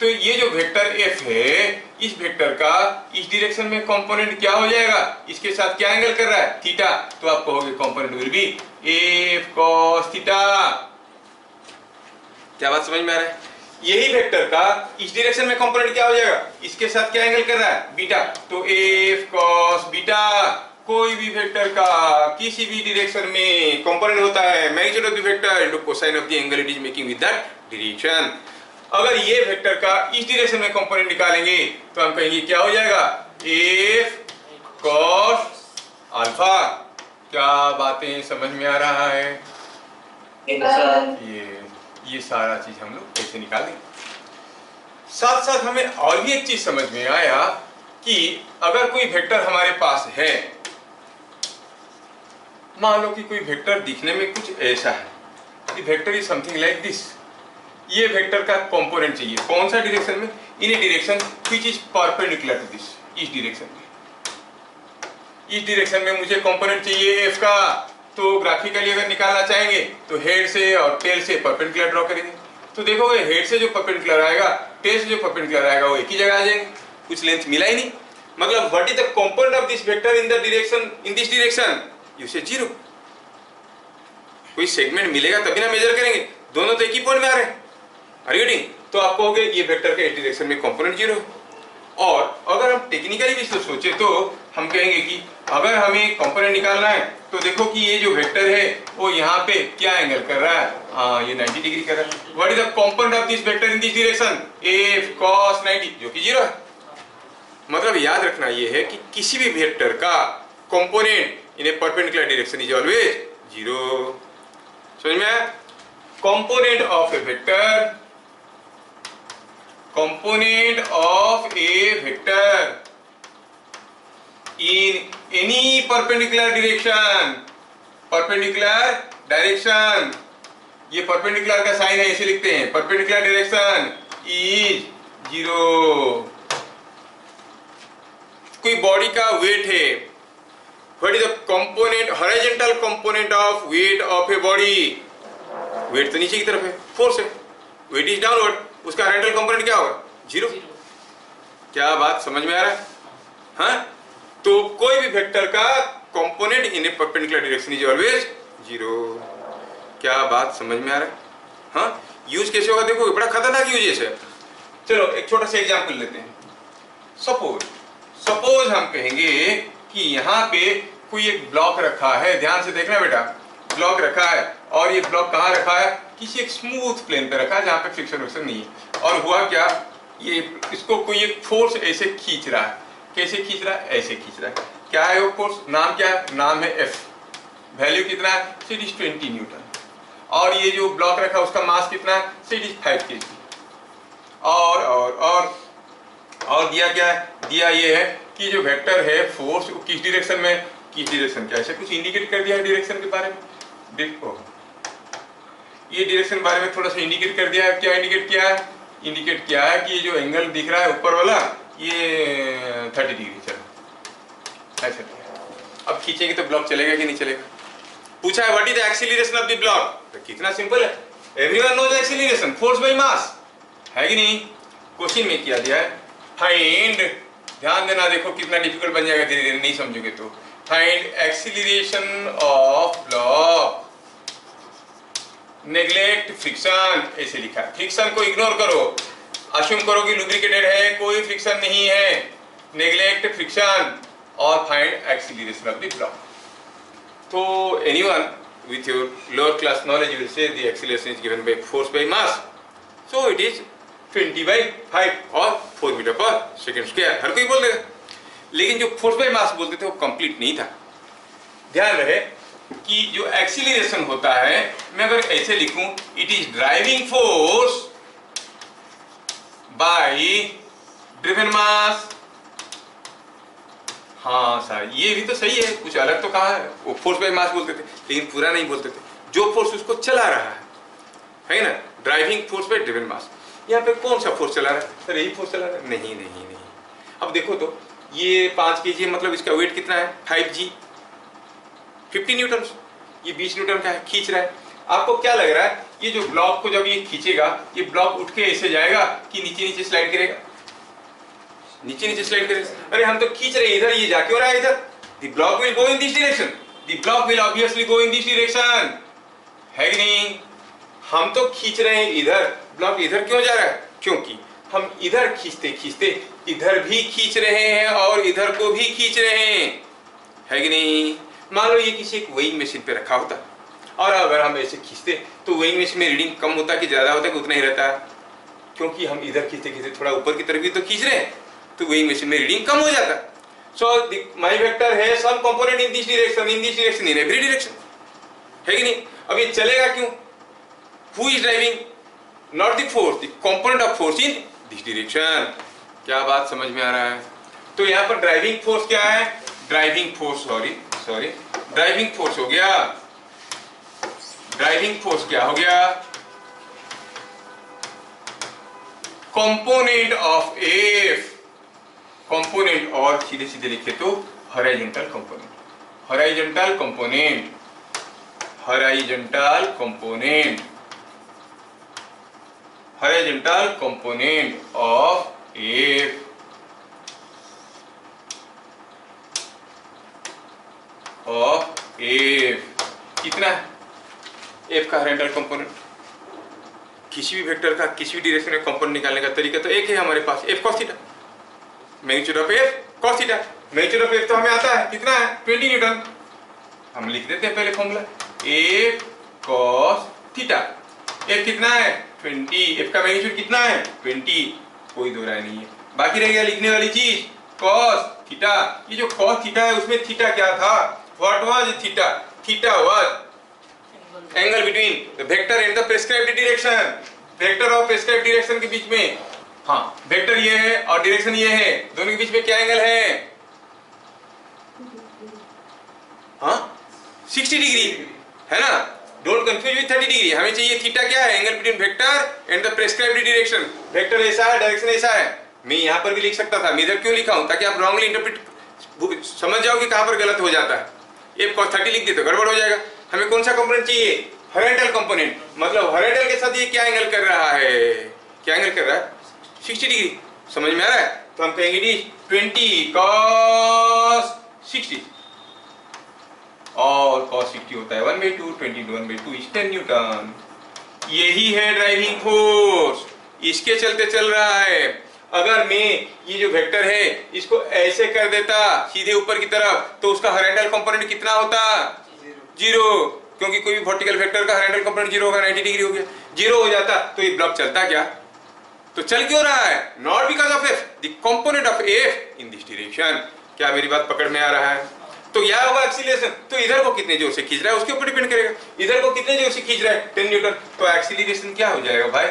तो ये जो वेक्टर f है, इस वेक्टर का इस डायरेक्शन में कंपोनेंट क्या हो जाएगा? इसके साथ क्या एंगल कर रहा है? थीटा. तो आप कहोगे component will be f cos theta. क्या बात समझ में आ रहा है? यही वेक्टर का इस डायरेक्शन में कंपोनेंट क्या हो जाएगा? इसके साथ क्या एंगल कर रहा है? बीटा. तो f cos बीटा. कोई भी वेक्टर का किसी भी डायरेक्शन में कंपोनेंट होता है magnitude of the vector into cosine of the angle it is making with that direction. अगर ये वेक्टर का इस डायरेक्शन में कंपोनेंट निकालेंगे तो हम कहेंगे क्या हो जाएगा? f cos alpha. क्या बातें समझ में आ रहा है? ये सारा चीज हम लोग कैसे निकाल देंगे. साथ साथ हमें और भी एक चीज समझ में आया कि अगर कोई वेक्टर हमारे पास है, मान लो कि कोई वेक्टर दिखने में कुछ ऐसा है. Vector is something like this. ये वेक्टर का कंपोनेंट चाहिए. कौन सा डायरेक्शन में? In a direction which is perpendicular to this. इस डायरेक्शन में, इस डायरेक्शन में मुझे कंपोनेंट चाहिए f का. तो ग्राफिकली अगर निकालना चाहेंगे तो हेड से और टेल से परपेंडिकुलर ड्रॉ करेंगे. तो देखोगे हेड से जो परपेंडिकुलर आएगा, टेल से जो परपेंडिकुलर आएगा वो एक ही जगह आ जाएंगे, कुछ लेंथ मिला ही नहीं। मतलब what is the component of this vector in the direction, in this direction, you से 0। कोई सेगमेंट मिलेगा तभी ना मेजर करेंगे, दोनों तो एक ही पॉइंट में आ रहे हैं, आर यू गेटिंग? तो आप कहोगे ये वेक्टर के डायरेक्शन में कंपोनेंट 0। और अगर हम टेक्निकली भी इसको सोचे तो हम कहेंगे कि अगर हमें कंपोनेंट निकालना है तो देखो कि ये जो वेक्टर है वो यहाँ पे क्या एंगल कर रहा है, हाँ ये 90 डिग्री कर रहा है। What is the component of this vector in this direction, f cos 90, जो कि 0 है। मतलब याद रखना ये है कि किसी भी वेक्टर का component in A perpendicular direction is always 0। समझ में आया? Component of A vector, component of a vector in any perpendicular direction, perpendicular direction, ये perpendicular का साइन है, इसे लिखते हैं perpendicular direction is 0। कोई बॉडी का वेट है, what is the component, horizontal component of weight of a body, weight तो नीचे की तरफ है, फोर्स है, वेट इज डाउनवर्ड, उसका हॉरिजॉन्टल कंपोनेंट क्या होगा, 0। क्या बात समझ में आ रहा है? हाँ, तो कोई भी वेक्टर का component in A perpendicular direction is always 0। क्या बात समझ में आ रहा है? हाँ, यूज कैसे होगा देखो, बड़ा खतरनाक यूज है। चलो एक छोटा सा एग्जांपल लेते हैं। सपोज हम कहेंगे कि यहाँ पे कोई एक ब्लॉक रखा है, ध्यान से देखना बेटा, ब्लॉक रखा है और ये ब्लॉक कहाँ रखा है, किसी एक स्मूथ प्लेन पे रखा है जहाँ पे फ्रिक्शन विक्शन नहीं है। और हुआ क्या, ये इसको कोई एक फोर्स ऐसे खींच रहा है, कैसे खींच रहा है, ऐसे खींच रहा है। क्या है वो फोर्स, नाम क्या है, नाम है F। वैल्यू कितना है, इट इज 20 न्यूटन। और ये जो ब्लॉक रखा है उसका मास कितना है, इट इज 5 kg। और दिया क्या है, दिया ये है कि जो वेक्टर है फोर्स वो किस डायरेक्शन में, किस डायरेक्शन, क्या ऐसे कुछ इंडिकेट कर दिया है डायरेक्शन के बारे में। देखो ये डायरेक्शन बारे में थोड़ा सा इंडिकेट कर दिया है। क्या इंडिकेट किया है, इंडिकेट किया है कि ये जो एंगल दिख रहा है ऊपर वाला ये 30 डिग्री चल ऐसा। अब खींचेंगे तो ब्लॉक चलेगा कि नहीं चलेगा। पूछा है what is the acceleration of the block, तो कितना सिंपल है, everyone knows acceleration, force by mass, है कि नहीं। क्वेश्चन में किया दिया है फाइंड, ध्यान देना, देखो कितना डिफिकल्ट बन जाएगा धीरे धीरे, नहीं समझोगे तो। Find acceleration of block, neglect friction, ऐसे लिखा है। फ्रिक्शन को इग्नोर करो, अश्यूम करो कि लुब्रिकेटेड है, कोई फ्रिक्शन नहीं है, नेग्लेक्ट फ्रिक्शन और find acceleration of the block. तो anyone with your lower class knowledge you will say the acceleration is given by force by mass, so it is 20/5 और 4 मीटर पर सेकेंड स्क्वायर, हर कोई बोल देगा। लेकिन जो force by मास बोलते थे वो कंप्लीट नहीं था। ध्यान रहे कि जो एक्सीलरेशन होता है, मैं अगर ऐसे लिखूं, it is driving force by driven mass. हाँ सर ये भी तो सही है, कुछ अलग तो कहा है, वो फोर्स बाय मास बोलते थे लेकिन पूरा नहीं बोलते थे, जो फोर्स उसको चला रहा है ना, ड्राइविंग फोर्स बाय ड्रिवन मास। यहाँ पे कौन सा फोर्स चला रहा है सर, यही फोर्स चला रहा है, नहीं नहीं नहीं। अब देखो तो ये 5 kg मतलब इसका वेट कितना है 5g, 50 न्यूटन, ये 20 न्यूटन का है, खींच रहा है। आपको क्या लग रहा है, ये जो ब्लॉक को जब ये खींचेगा, ये ब्लॉक उठ के ऐसे जाएगा कि नीचे नीचे स्लाइड करेगा, नीचे नीचे स्लाइड करेगा। अरे हम तो खींच रहे हैं इधर, ये जाके हो रहा है इधर। The block will go in this direction, the block will obviously go in this direction, है कि नहीं। हम तो खींच रहे हैं इधर, ब्लॉक इधर क्यों जा रहा है, क्योंकि हम इधर खींचते खींचते इधर भी खींच रहे हैं और इधर को भी खींच रहे हैं, है कि नहीं। मान लो ये किसी एक वेइंग मशीन पे रखा होता और अगर हम ऐसे खींचते तो वेइंग मशीन में रीडिंग कम होता कि ज्यादा होता कि उतना ही रहता, क्योंकि हम इधर खींचते खींचते थोड़ा ऊपर की तरफ भी तो खींच रहे हैं, तो वेइंग मशीन में रीडिंग कम हो जाता। सो माय वेक्टर है some component in this direction, in this direction, in every direction, है कि नहीं। अब ये चलेगा क्यों, who is driving, not the force, the component of force in this direction. क्या बात समझ में आ रहा है। तो यहाँ पर ड्राइविंग फोर्स क्या है, driving force sorry driving force हो गया, ड्राइविंग फोर्स क्या हो गया, कंपोनेंट ऑफ एफ, कंपोनेंट, और सीधे सीधे लिखे तो horizontal component, horizontal component, horizontal component horizontal component of F कितना है? F का horizontal component। किसी भी वेक्टर का किसी भी डायरेक्शन में कंपोनेंट निकालने का तरीका तो एक है हमारे पास, F cos theta, magnitude of F cos theta. Magnitude of F तो हमें आता है, कितना है? 20 न्यूटन। हम लिख देते हैं पहले formula, F cos theta. F कितना है? 20। F का मैग्नीट्यूड कितना है? 20। कोई दो राय नहीं है। बाकी रह गया लिखने वाली चीज, cos थीटा। ये जो cos थीटा है उसमें थीटा क्या था? What was theta? Theta was angle between the vector and the prescribed direction. Vector और प्रिस्क्राइब्ड डायरेक्शन के बीच में, हाँ वेक्टर ये है और डायरेक्शन ये है, दोनों के बीच में क्या एंगल है? हाँ 60 डिग्री है ना। Don't confuse with 30 degree. हमें चाहिए थीटा क्या है? Angle between vector and the prescribed direction. Vector ऐसा है, डायरेक्शन ऐसा है। मैं यहाँ पर भी लिख सकता था, मैं इधर क्यों लिखा हूं? ताकि आप रॉन्गली इंटरप्रेट समझ जाओ कि कहां पर गलत हो जाता है। F cos 30 लिख दे तो गड़बड़ हो जाएगा। हमें कौन सा कंपोनेंट चाहिए? Horizontal component. मतलब हॉरिजॉन्टल के साथ ये क्या एंगल कर रहा है? क्या एंगल कर रहा है? 60 डिग्री। समझ में आ रहा है? तो हम कहेंगे 20 cos 60 और cos 60 होता है 1/2, 20 1/2 is 10 न्यूटन। यही है ड्राइविंग फोर्स, इसके चलते चल रहा है। अगर मैं ये जो वेक्टर है इसको ऐसे कर देता सीधे ऊपर की तरफ, तो उसका हॉरिजॉन्टल कंपोनेंट कितना होता? 0। क्योंकि कोई भी वर्टिकल वेक्टर का हॉरिजॉन्टल कंपोनेंट 0 होगा, 90 डिग्री हो गया। 0 हो जाता तो ये ब्लॉक चलता क्या? तो चल क्यों रहा है? Not because of F, the component of F in this direction. क्या मेरी बात पकड़ में आ रहा है? तो क्या होगा एक्सीलरेशन? तो इधर को कितने जोर से खींच रहा है उसके ऊपर डिपेंड करेगा। इधर को कितने जोर से खींच रहा है? 10 न्यूटन। तो एक्सीलरेशन क्या हो जाएगा भाई?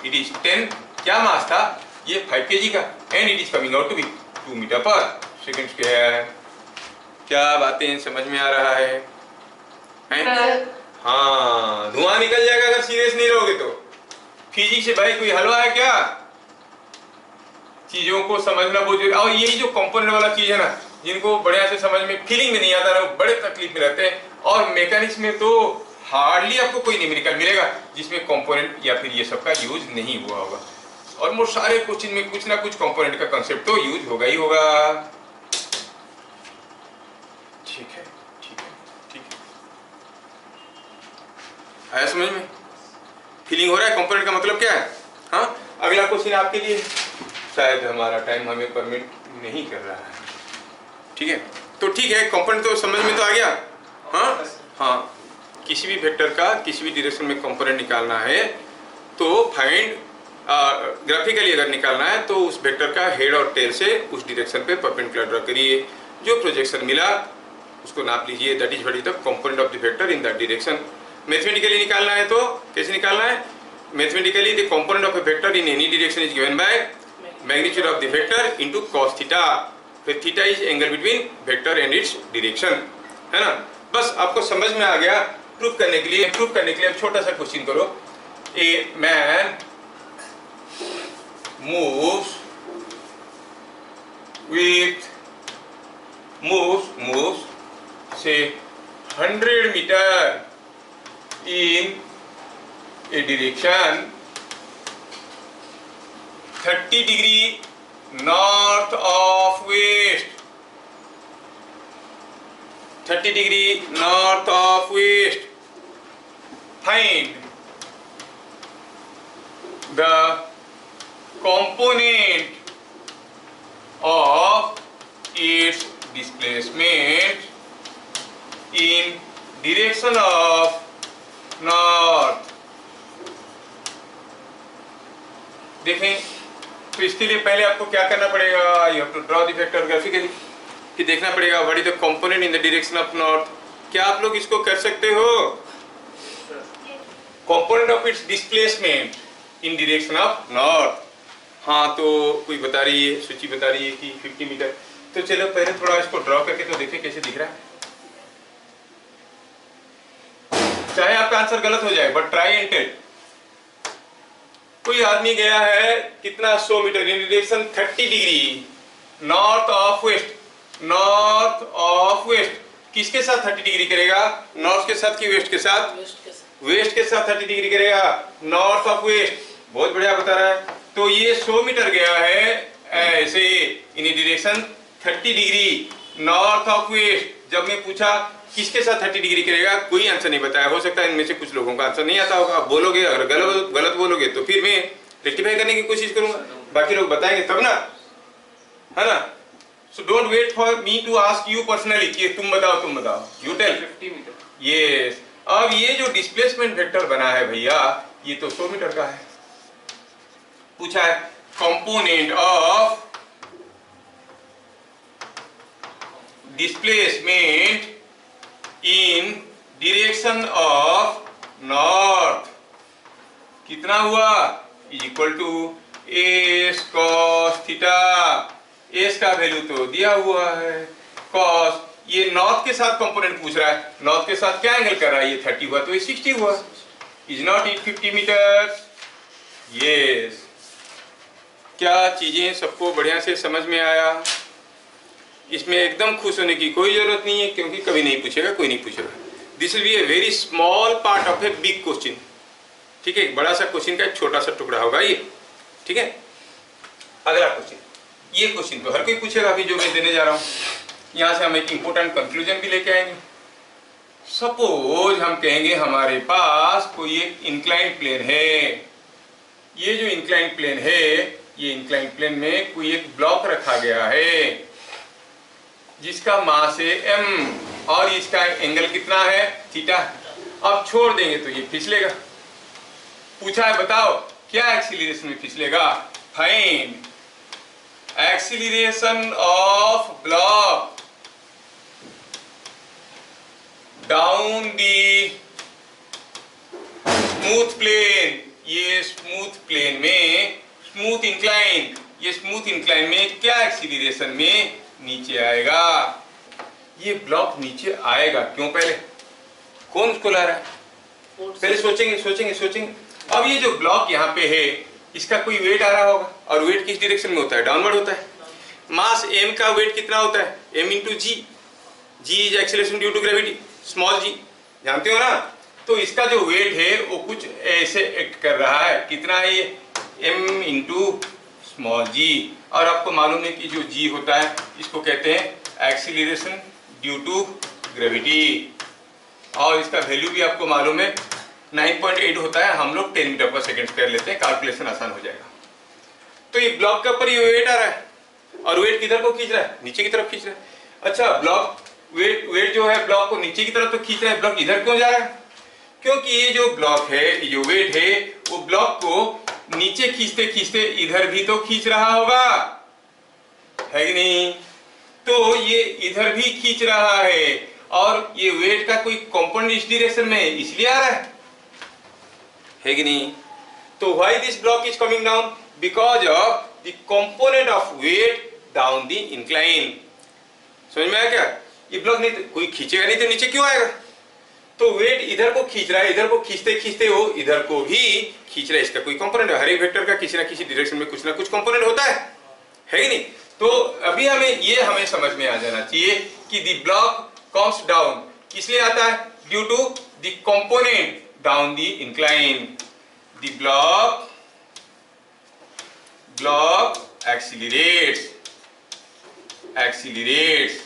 It is 10। क्या मास था? ये 5 kg का, and it is coming out to be 2 metre per second square. क्या बातें समझ में आ रहा है? हाँ, धुआं निकल जाएगा अगर सीरियस नहीं रहोगे तो। फिजिक्स से भाई कोई हलवा है क्या? चीजों को समझना बहुत जरूरी। और यही जो कंपोनेंट वाला चीज है ना, जिनको बढ़िया से समझ में फीलिंग में नहीं आता ना, वो बड़े तकलीफ में रहते हैं। और मैकेनिक्स में तो हार्डली आपको कोई न्यूमेरिकल मिलेगा जिसमें कंपोनेंट या फिर ये सब का यूज नहीं हुआ होगा। ऑलमोस्ट सारे क्वेश्चन में कुछ ना कुछ कंपोनेंट का कंसेप्ट तो यूज होगा ही होगा। ठीक है, ठीक है, ठीक है। आया समझ में? फीलिंग हो रहा है कंपोनेंट का मतलब क्या है? हाँ, अगला क्वेश्चन आपके लिए। शायद हमारा टाइम हमें परमिट नहीं कर रहा है। ठीक है, तो ठीक है, कंपोनेंट तो समझ में तो आ गया। हाँ हाँ, किसी भी वेक्टर का किसी भी डायरेक्शन में कंपोनेंट निकालना है तो फाइंड ग्राफिकली अगर निकालना है तो उस वेक्टर का हेड और टेल से उस डायरेक्शन पे परपेंडिकुलर ड्रा करिए। जो प्रोजेक्शन मिला उसको नाप लीजिए। That is what is the component of the vector in that direction. Mathematically निकालना है तो कैसे निकालना है? Mathematically the component of a vector in any direction is given by magnitude of the vector into cos theta. फिर theta is angle between vector and its direction, है ना। बस आपको समझ में आ गया। प्रूफ करने के लिए अब छोटा सा क्वेश्चन करो। A man moves say 100 meter in a direction 30 degree north of west, 30 degree north of west. Find the component of its displacement in direction of north. देखें, तो इसके लिए पहले आपको क्या करना पड़ेगा? You have to draw the vector graphically. कि देखना पड़ेगा what is the component in the direction of north. क्या आप लोग इसको कर सकते हो? Component of its displacement in direction of north. हाँ, तो कोई बता रही है, सूची बता रही है कि 50 मीटर। तो चलो पहले थोड़ा इसको ड्रॉ करके तो देखें कैसे दिख रहा है। चाहे आपका आंसर गलत हो जाए, बट ट्राई एंड टेल। कोई आदमी गया है कितना 100 metre in direction 30 degree north of west. North of west किसके साथ 30 डिग्री करेगा? नॉर्थ के साथ कि वेस्ट के साथ? वेस्ट के साथ 30 डिग्री करेगा। नॉर्थ ऑफ वेस्ट बहुत बढ़िया बता रहा है। तो ये 100 मीटर गया है ऐसे in direction 30 degree north of west. जब मैं पूछा किसके साथ 30 डिग्री करेगा, कोई आंसर नहीं बताया। हो सकता है इनमें से कुछ लोगों का आंसर नहीं आता होगा। आप बोलोगे, अगर गलत गलत बोलोगे तो फिर मैं रेक्टिफाई करने की कोशिश करूंगा, बाकी लोग बताएंगे तब ना, है ना। So don't wait for me to ask you personally कि तुम बताओ, यू टेल। 50 मीटर। यस। अब ये जो डिस्प्लेसमेंट वेक्टर बना है भैया, ये तो 100 मीटर का है। पूछा है component of displacement in direction of north कितना हुआ, equal to S cos theta. S का वैल्यू तो दिया हुआ है, कॉस ये नॉर्थ के साथ कंपोनेंट पूछ रहा है, नॉर्थ के साथ क्या एंगल कर रहा है, ये 30 हुआ तो ये 60 हुआ। Is not it 50 metre. Yes. क्या चीजें सबको बढ़िया से समझ में आया? इसमें एकदम खुश होने की कोई जरूरत नहीं है, क्योंकि कभी नहीं पूछेगा, कोई नहीं पूछेगा। This will be a very small part of a big question. ठीक है, एक बड़ा सा क्वेश्चन का एक छोटा सा टुकड़ा होगा ये। ठीक है, अगला क्वेश्चन। ये क्वेश्चन तो हर कोई पूछेगा अभी जो मैं देने जा रहा हूं। यहां से हम एक इंपॉर्टेंट कंक्लूजन भी लेके आएंगे। सपोज हम कहेंगे हमारे पास कोई एक इंक्लाइंड प्लेन है। ये जो इंक्लाइंड प्लेन है, ये इंक्लाइंड प्लेन में कोई एक ब्लॉक रखा गया है जिसका मास है m और इसका एंगल कितना है, थीटा। अब छोड़ देंगे तो ये फिसलेगा। पूछा है बताओ क्या एक्सीलरेशन में फिसलेगा। Find acceleration of block down the smooth plane. ये स्मूथ प्लेन में स्मूथ इंक्लाइन, ये स्मूथ इंक्लाइन में क्या एक्सीलरेशन में नीचे आएगा। ये ब्लॉक नीचे आएगा क्यों, पहले कौन उसको ला रहा है, पहले सोचेंगे। अब ये जो ब्लॉक यहाँ पे है, इसका कोई वेट आ रहा होगा, और वेट किस डायरेक्शन में होता है, डाउनवर्ड होता है। मास m का वेट कितना होता है, m into g. G is acceleration due to gravity, small g, जानते हो ना। तो इसका जो वेट है वो कुछ ऐसे एक्ट कर रहा है, कितना है ये, m इंटू स्मॉल जी। और आपको मालूम है कि जो जी होता है इसको कहते हैं एक्सीलरेशन ड्यू टू ग्रेविटी, और इसका वैल्यू भी आपको मालूम है 9.8 होता है। हम लोग 10 मीटर पर सेकंड कर लेते हैं, कैलकुलेशन आसान हो जाएगा। तो ये ब्लॉक के ऊपर ये वेट आ रहा है, और वेट किधर को खींच रहा है, नीचे की तरफ खींच रहा है। अच्छा, ब्लॉक वेट जो है ब्लॉक को नीचे की तरफ तो खींच रहा है, ब्लॉक इधर क्यों जा रहा है, क्योंकि ये जो ब्लॉक है, ये जो वेट है, वो ब्लॉक को नीचे खींचते खींचते इधर भी तो खींच रहा होगा, है कि नहीं। तो ये इधर भी खींच रहा है, और ये वेट का कोई कंपोनेंट इस डायरेक्शन में इसलिए आ रहा है कि नहीं। तो why this block is coming down, because of the component of weight down the incline. समझ में आया क्या। ये ब्लॉक नहीं तो कोई खींचेगा नहीं तो नीचे क्यों आएगा। तो वेट इधर को खींच रहा है, इधर को खींचते खींचते वो इधर को भी खींच रहा है। इसका कोई कंपोनेंट है, हर एक वेक्टर का किसी ना किसी डायरेक्शन में कुछ ना कुछ कंपोनेंट होता है कि नहीं। तो अभी हमें समझ में आ जाना चाहिए कि द ब्लॉक कम्स डाउन किस लिए आता है, due to the component down the incline. The block accelerates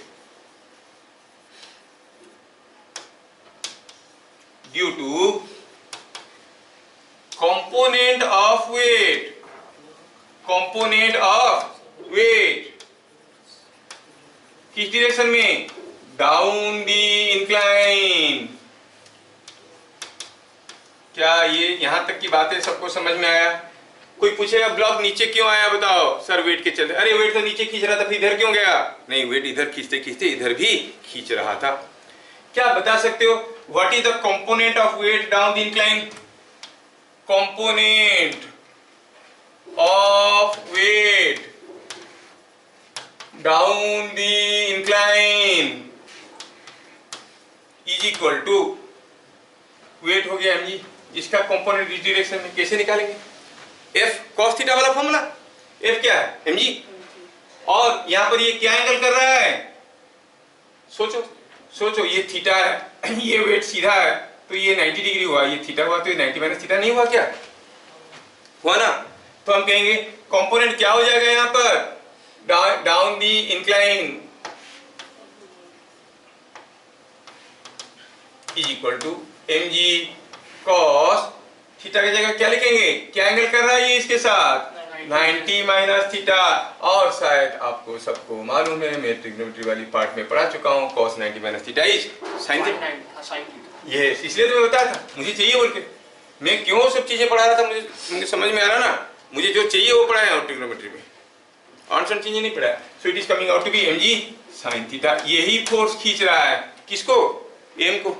due to component of weight किस डायरेक्शन में, डाउन दी इंक्लाइन। क्या ये यहां तक की बातें सबको समझ में आया। कोई पूछेगा ब्लॉक नीचे क्यों आया, बताओ सर वेट के चलते। अरे वेट तो नीचे खींच रहा था, फिर इधर क्यों गया, नहीं वेट इधर खींचते खींचते इधर भी खींच रहा था। क्या बता सकते हो what is the component of weight down the incline. Component of weight down the incline is equal to, weight हो गया mg, इसका कंपोनेंट इस डायरेक्शन में कैसे निकालेंगे, f cos थीटा वाला फॉर्मूला। f क्या है, mg, और यहां पर ये क्या एंगल कर रहा है, सोचो ये थीटा है, ये वेट सीधा है तो ये 90 डिग्री हुआ, ये थीटा हुआ तो ये 90 माइनस थीटा नहीं हुआ क्या, हुआ ना। तो हम कहेंगे कंपोनेंट क्या हो जाएगा यहाँ पर, down the incline is equal to mg cos theta की जगह क्या लिखेंगे, क्या एंगल कर रहा है ये इसके साथ, 90 माइनस थीटा। और शायद आपको सबको मालूम है, मैं ट्रिग्नोमेट्री वाली पार्ट में पढ़ा चुका हूँ, cos 90 minus theta is sine theta. ये इसलिए तो मैं बताया था मुझे चाहिए बोल के, मैं क्यों सब चीजें पढ़ा रहा था, मुझे समझ में आ रहा ना, मुझे जो चाहिए वो पढ़ाया ट्रिग्नोमेट्री में, और सब चीजें नहीं पढ़ाया। So it is coming out to be mg sin theta. यही फोर्स खींच रहा है किसको, m को।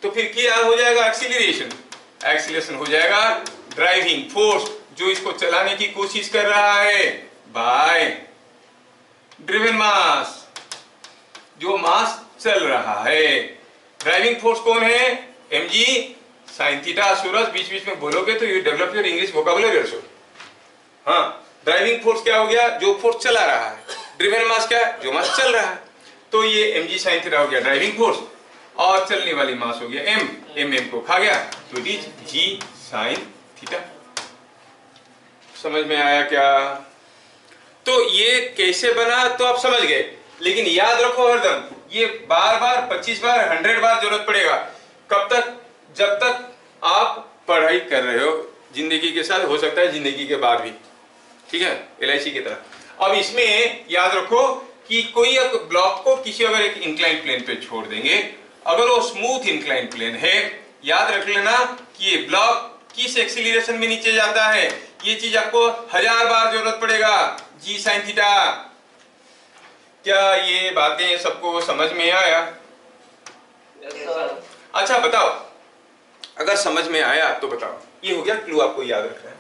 तो फिर क्या हो जाएगा, एक्सीलरेशन, एक्सीलरेशन हो जाएगा ड्राइविंग फोर्स जो इसको चलाने की कोशिश कर रहा है, बाय ड्रिवन मास, जो मास चल रहा है। ड्राइविंग फोर्स कौन है, mg sin थीटा। सूरज बीच बीच में बोलोगे तो you develop your English vocabulary also. हाँ, ड्राइविंग फोर्स क्या हो गया, जो फोर्स चला रहा है, ड्रिवन मास क्या है, जो मास चल रहा है। तो ये mg sin थीटा हो गया ड्राइविंग फोर्स, और चलने वाली मास हो गया m को खा गया, तो it is g sin theta. समझ में आया क्या। तो ये कैसे बना तो आप समझ गए, लेकिन याद रखो हरदम ये बार बार 25 बार 100 बार जरूरत पड़ेगा। कब तक, जब तक आप पढ़ाई कर रहे हो, जिंदगी के साथ, हो सकता है जिंदगी के बाद भी, ठीक है, LIC की तरह। अब इसमें याद रखो कि कोई एक ब्लॉक को किसी अगर एक इंक्लाइन प्लेन पे छोड़ देंगे, अगर वो स्मूथ इंक्लाइन प्लेन है, याद रख लेना कि ये ब्लॉक किस एक्सीलरेशन में नीचे जाता है, ये चीज आपको 1000 बार जरूरत पड़ेगा, g sin थीटा। क्या ये बातें सबको समझ में आया? अच्छा बताओ, अगर समझ में आया तो बताओ, ये हो गया क्लू, आपको याद रखना है।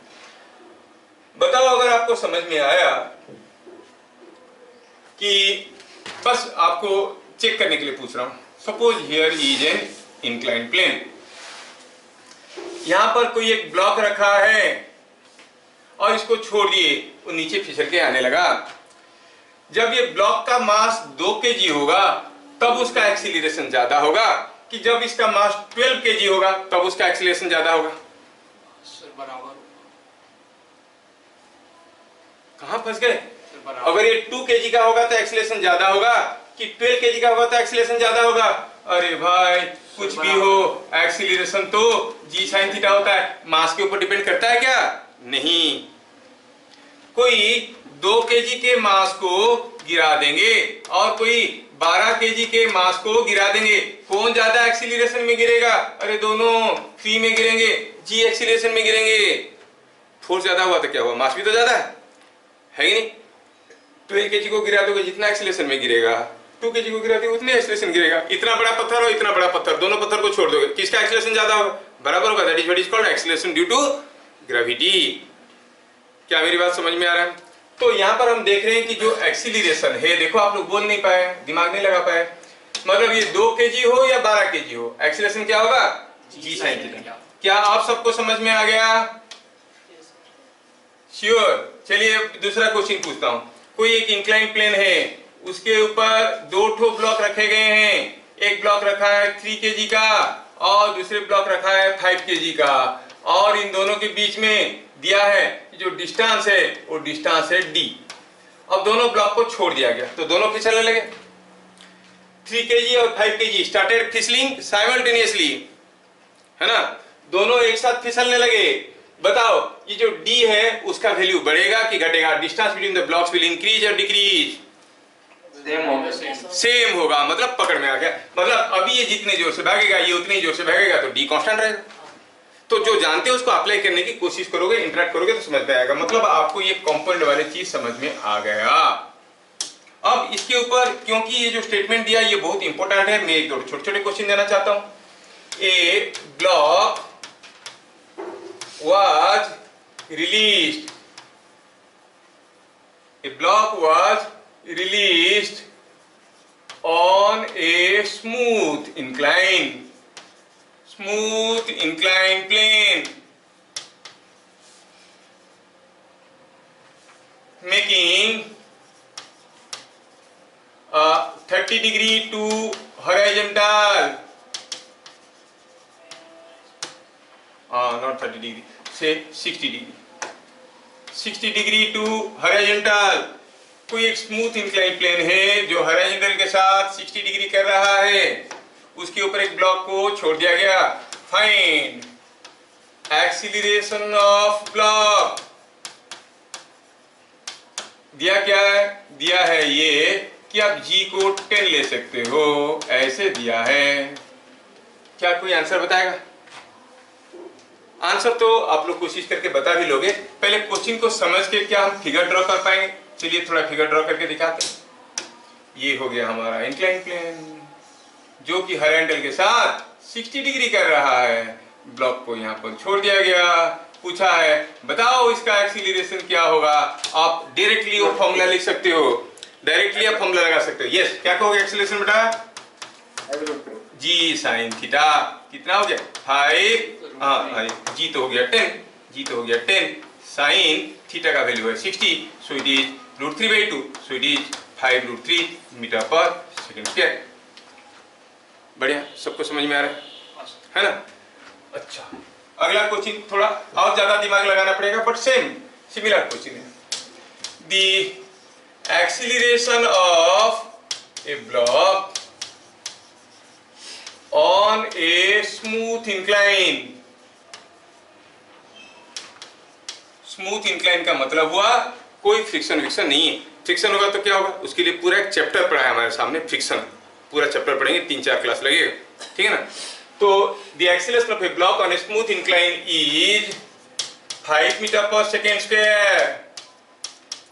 बताओ अगर आपको समझ में आया कि, बस आपको चेक करने के लिए पूछ रहा हूं, suppose here is an incline plane, यहां पर कोई एक ब्लॉक रखा है और इसको छोड़ दिए, वो नीचे फिसल के आने लगा। जब ये ब्लॉक का मास 2 kg होगा तब उसका एक्सीलरेशन ज्यादा होगा, कि जब इसका मास 12 kg होगा तब उसका एक्सीलरेशन ज्यादा होगा। सर बराबर, कहां फंस गए? अगर ये 2 kg का होगा तो एक्सीलरेशन ज्यादा होगा, कि 12 kg का होगा तो एक्सीलरेशन ज्यादा होगा? अरे भाई कुछ भी हो, एक्सीलरेशन तो g sin थीटा होता है। मास के ऊपर डिपेंड करता है क्या? नहीं। कोई 2 kg के मास को गिरा देंगे और कोई 12 kg के मास को गिरा देंगे, कौन ज्यादा एक्सीलरेशन में गिरेगा? अरे दोनों फ्री में गिरेंगे, g एक्सीलरेशन में गिरेंगे। फोर्स ज्यादा हुआ तो क्या हुआ, मास भी तो ज्यादा है ही नहीं। 12 kg को गिरा दोगे जितना एक्सीलरेशन में गिरेगा, 2 kg को गिरा दोगे उतने एक्सीलरेशन गिरेगा। इतना बड़ा पत्थर हो इतना बड़ा पत्थर, दोनों पत्थर को छोड़ दोगे, किसका एक्सीलरेशन ज्यादा होगा? बराबर होगा। That is what is called acceleration due to gravity. क्या मेरी बात समझ में आ रहा है? तो यहाँ पर हम देख रहे हैं कि जो एक्सीलरेशन है, देखो आप लोग बोल नहीं पाए, दिमाग नहीं लगा पाए, मतलब ये 2 kg हो या 12 kg हो, एक्सीलरेशन क्या होगा? g sin theta. क्या आप सबको समझ में आ गया? श्योर। चलिए दूसरा क्वेश्चन पूछता हूं। कोई एक इंक्लाइन प्लेन है, उसके ऊपर 2 ठो ब्लॉक रखे गए हैं, एक ब्लॉक रखा है 3 kg का और दूसरे ब्लॉक रखा है 5 kg का, और इन दोनों के बीच में दिया है जो डिस्टेंस है वो डिस्टेंस है d। अब दोनों ब्लॉक को छोड़ दिया गया तो दोनों फिसलने लगे। 3 kg और 5 kg स्टार्टेड फिसलिंग साइमल्टेनियसली, है ना, दोनों एक साथ फिसलने लगे। बताओ ये जो d है उसका वैल्यू बढ़ेगा कि घटेगा? Distance between the blocks will increase और डिक्रीज? सेम होगा, मतलब पकड़ में आ गया। मतलब अभी ये जितने जोर से भागेगा ये उतने ही जोर से भागेगा, तो d कांस्टेंट रहेगा। तो जो जानते हैं उसको अप्लाई करने की कोशिश करोगे, इंटरेक्ट करोगे तो समझ में आएगा। मतलब आपको ये कंपाउंड वाली चीज समझ में आ गया। अब इसके ऊपर क्योंकि ये जो स्टेटमेंट दिया ये बहुत इंपॉर्टेंट है, मैं एक दो छोटे छोटे क्वेश्चन देना चाहता हूं। ए block was released, a block was released on a smooth incline plane making 30 degree to horizontal, not 30 degree, say 60 degree, 60 degree to horizontal. कोई एक स्मूथ इंक्लाइन प्लेन है जो हॉरिजॉन्टल के साथ 60 डिग्री कर रहा है, उसके ऊपर एक ब्लॉक को छोड़ दिया गया। Find acceleration of block. दिया क्या है? दिया है ये कि आप g को 10 ले सकते हो, ऐसे दिया है। क्या कोई आंसर बताएगा? आंसर तो आप लोग कोशिश करके बता भी लोगे। पहले क्वेश्चन को समझ के क्या हम फिगर ड्रॉ कर पाएंगे? चलिए थोड़ा फिगर ड्रॉ करके दिखाते हैं। ये हो गया हमारा इंक्लाइन प्लेन जो कि हॉरिजॉन्टल के साथ 60 डिग्री कर रहा है। ब्लॉक को यहाँ पर छोड़ दिया गया। पूछा है बताओ इसका एक्सीलरेशन क्या होगा। आप डायरेक्टली वो फॉर्मूला लिख सकते हो, डायरेक्टली आप फॉर्मूला लगा सकते हो। यस, क्या कहोगे एक्सीलरेशन बेटा? जी साइन थीटा कितना हो गया? 5। हाँ, जी तो हो गया 10, जी तो हो गया 10, साइन थीटा का वैल्यू है 60, so it is √3/2, so it is 5√3 metre per second square. बढ़िया, सबको समझ में आ रहा है ना? अच्छा, अगला क्वेश्चन थोड़ा और ज्यादा दिमाग लगाना पड़ेगा, बट सिमिलर क्वेश्चन है। The acceleration of A block on a smooth incline. Smooth incline का मतलब हुआ कोई फ्रिक्शन विक्शन नहीं है। फ्रिक्शन होगा तो क्या होगा? उसके लिए पूरा एक चैप्टर पढ़ा है हमारे सामने, फ्रिक्शन पूरा चैप्टर पढ़ेंगे, 3-4 क्लास लगेगा, ठीक है ना? तो the acceleration of a block on a smooth incline is 5 meter per second square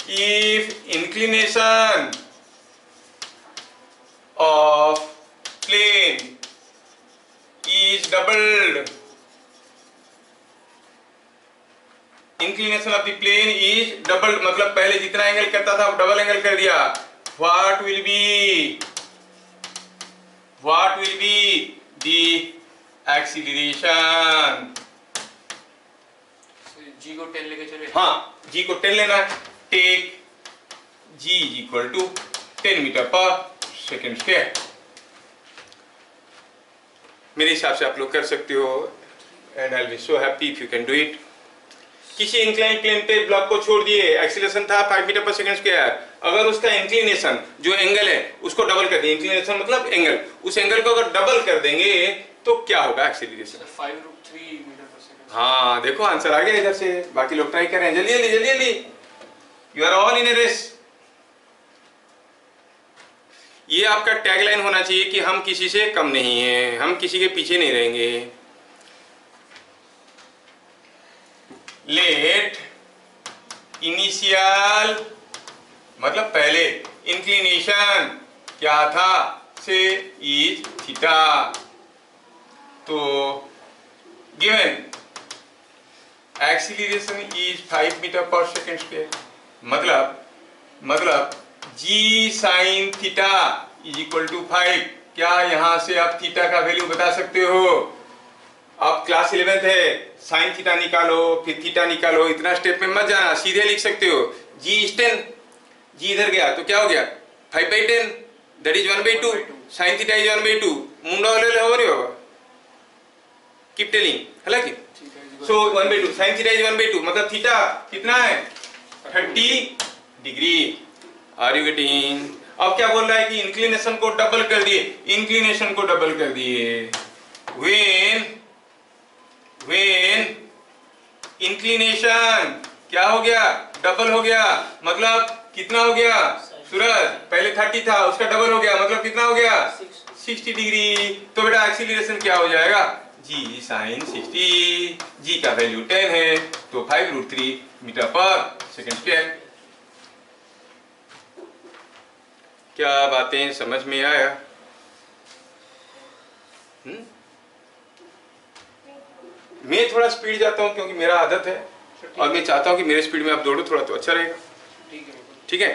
if inclination of plane is doubled. Inclination of the plane is doubled मतलब पहले जितना एंगल करता था वो डबल एंगल कर दिया। What will be the acceleration? G को 10 लेके चले। हाँ, जी को 10 लेना है। Take G equal to 10 metre per second square. मेरे हिसाब से आप लोग कर सकते हो, and I will be so happy if you can do it. किसी इंक्लाइन प्लेन पे ब्लॉक को छोड़ दिए, एक्सीलरेशन था 5 मीटर पर सेकेंड स्क्वायर। अगर उसका इंक्लिनेशन जो एंगल है उसको डबल कर दें, इंक्लिनेशन मतलब एंगल, उस एंगल को अगर डबल कर देंगे तो क्या होगा एक्सीलरेशन? 5√3 metre per second. हाँ देखो आंसर आ गया इधर से। बाकी लोग ट्राई कर रहे हैं, जल्दी जल्दी जल्दी जल्दी, you are all in a race. ये आपका टैगलाइन होना चाहिए कि हम किसी से कम नहीं हैं, हम किसी के पीछे नहीं रहेंगे। लेट इनिशियल मतलब पहले इंक्लिनेशन क्या था से इज थीटा। तो given acceleration is 5 metre per second square, मतलब g sine theta is equal to 5। क्या यहां से आप थीटा का वैल्यू बता सकते हो? आप क्लास 11th है, साइन थीटा निकालो फिर थीटा निकालो, इतना स्टेप में मत जाना, सीधे लिख सकते हो। जी इज 10, जी इधर गया तो क्या हो गया 5/10, that is 1/2, sign theta is 1/2। मुंडा वाले हो नहीं होगा, कीप टेलिंग, हालांकि सो 1/2 साइन थीटा इज 1/2 मतलब थीटा कितना है 30 डिग्री। Are you getting? अब क्या बोल रहा है कि इंक्लिनेशन को डबल कर दिए, इंक्लिनेशन को डबल कर दिए। when इंक्लिनेशन क्या हो गया? डबल हो गया, मतलब कितना हो गया सूरज? पहले 30 था, उसका डबल हो गया, मतलब कितना हो गया 60 डिग्री। तो बेटा एक्सीलरेशन क्या हो जाएगा? जी साइन 60, जी का वैल्यू 10 है तो 5√3 मीटर पर सेकेंड स्क्वायर। क्या बातें समझ में आया? मैं थोड़ा स्पीड जाता हूँ क्योंकि मेरा आदत है, और मैं चाहता हूँ कि मेरे स्पीड में आप दौड़ो थोड़ा तो अच्छा रहेगा, ठीक है?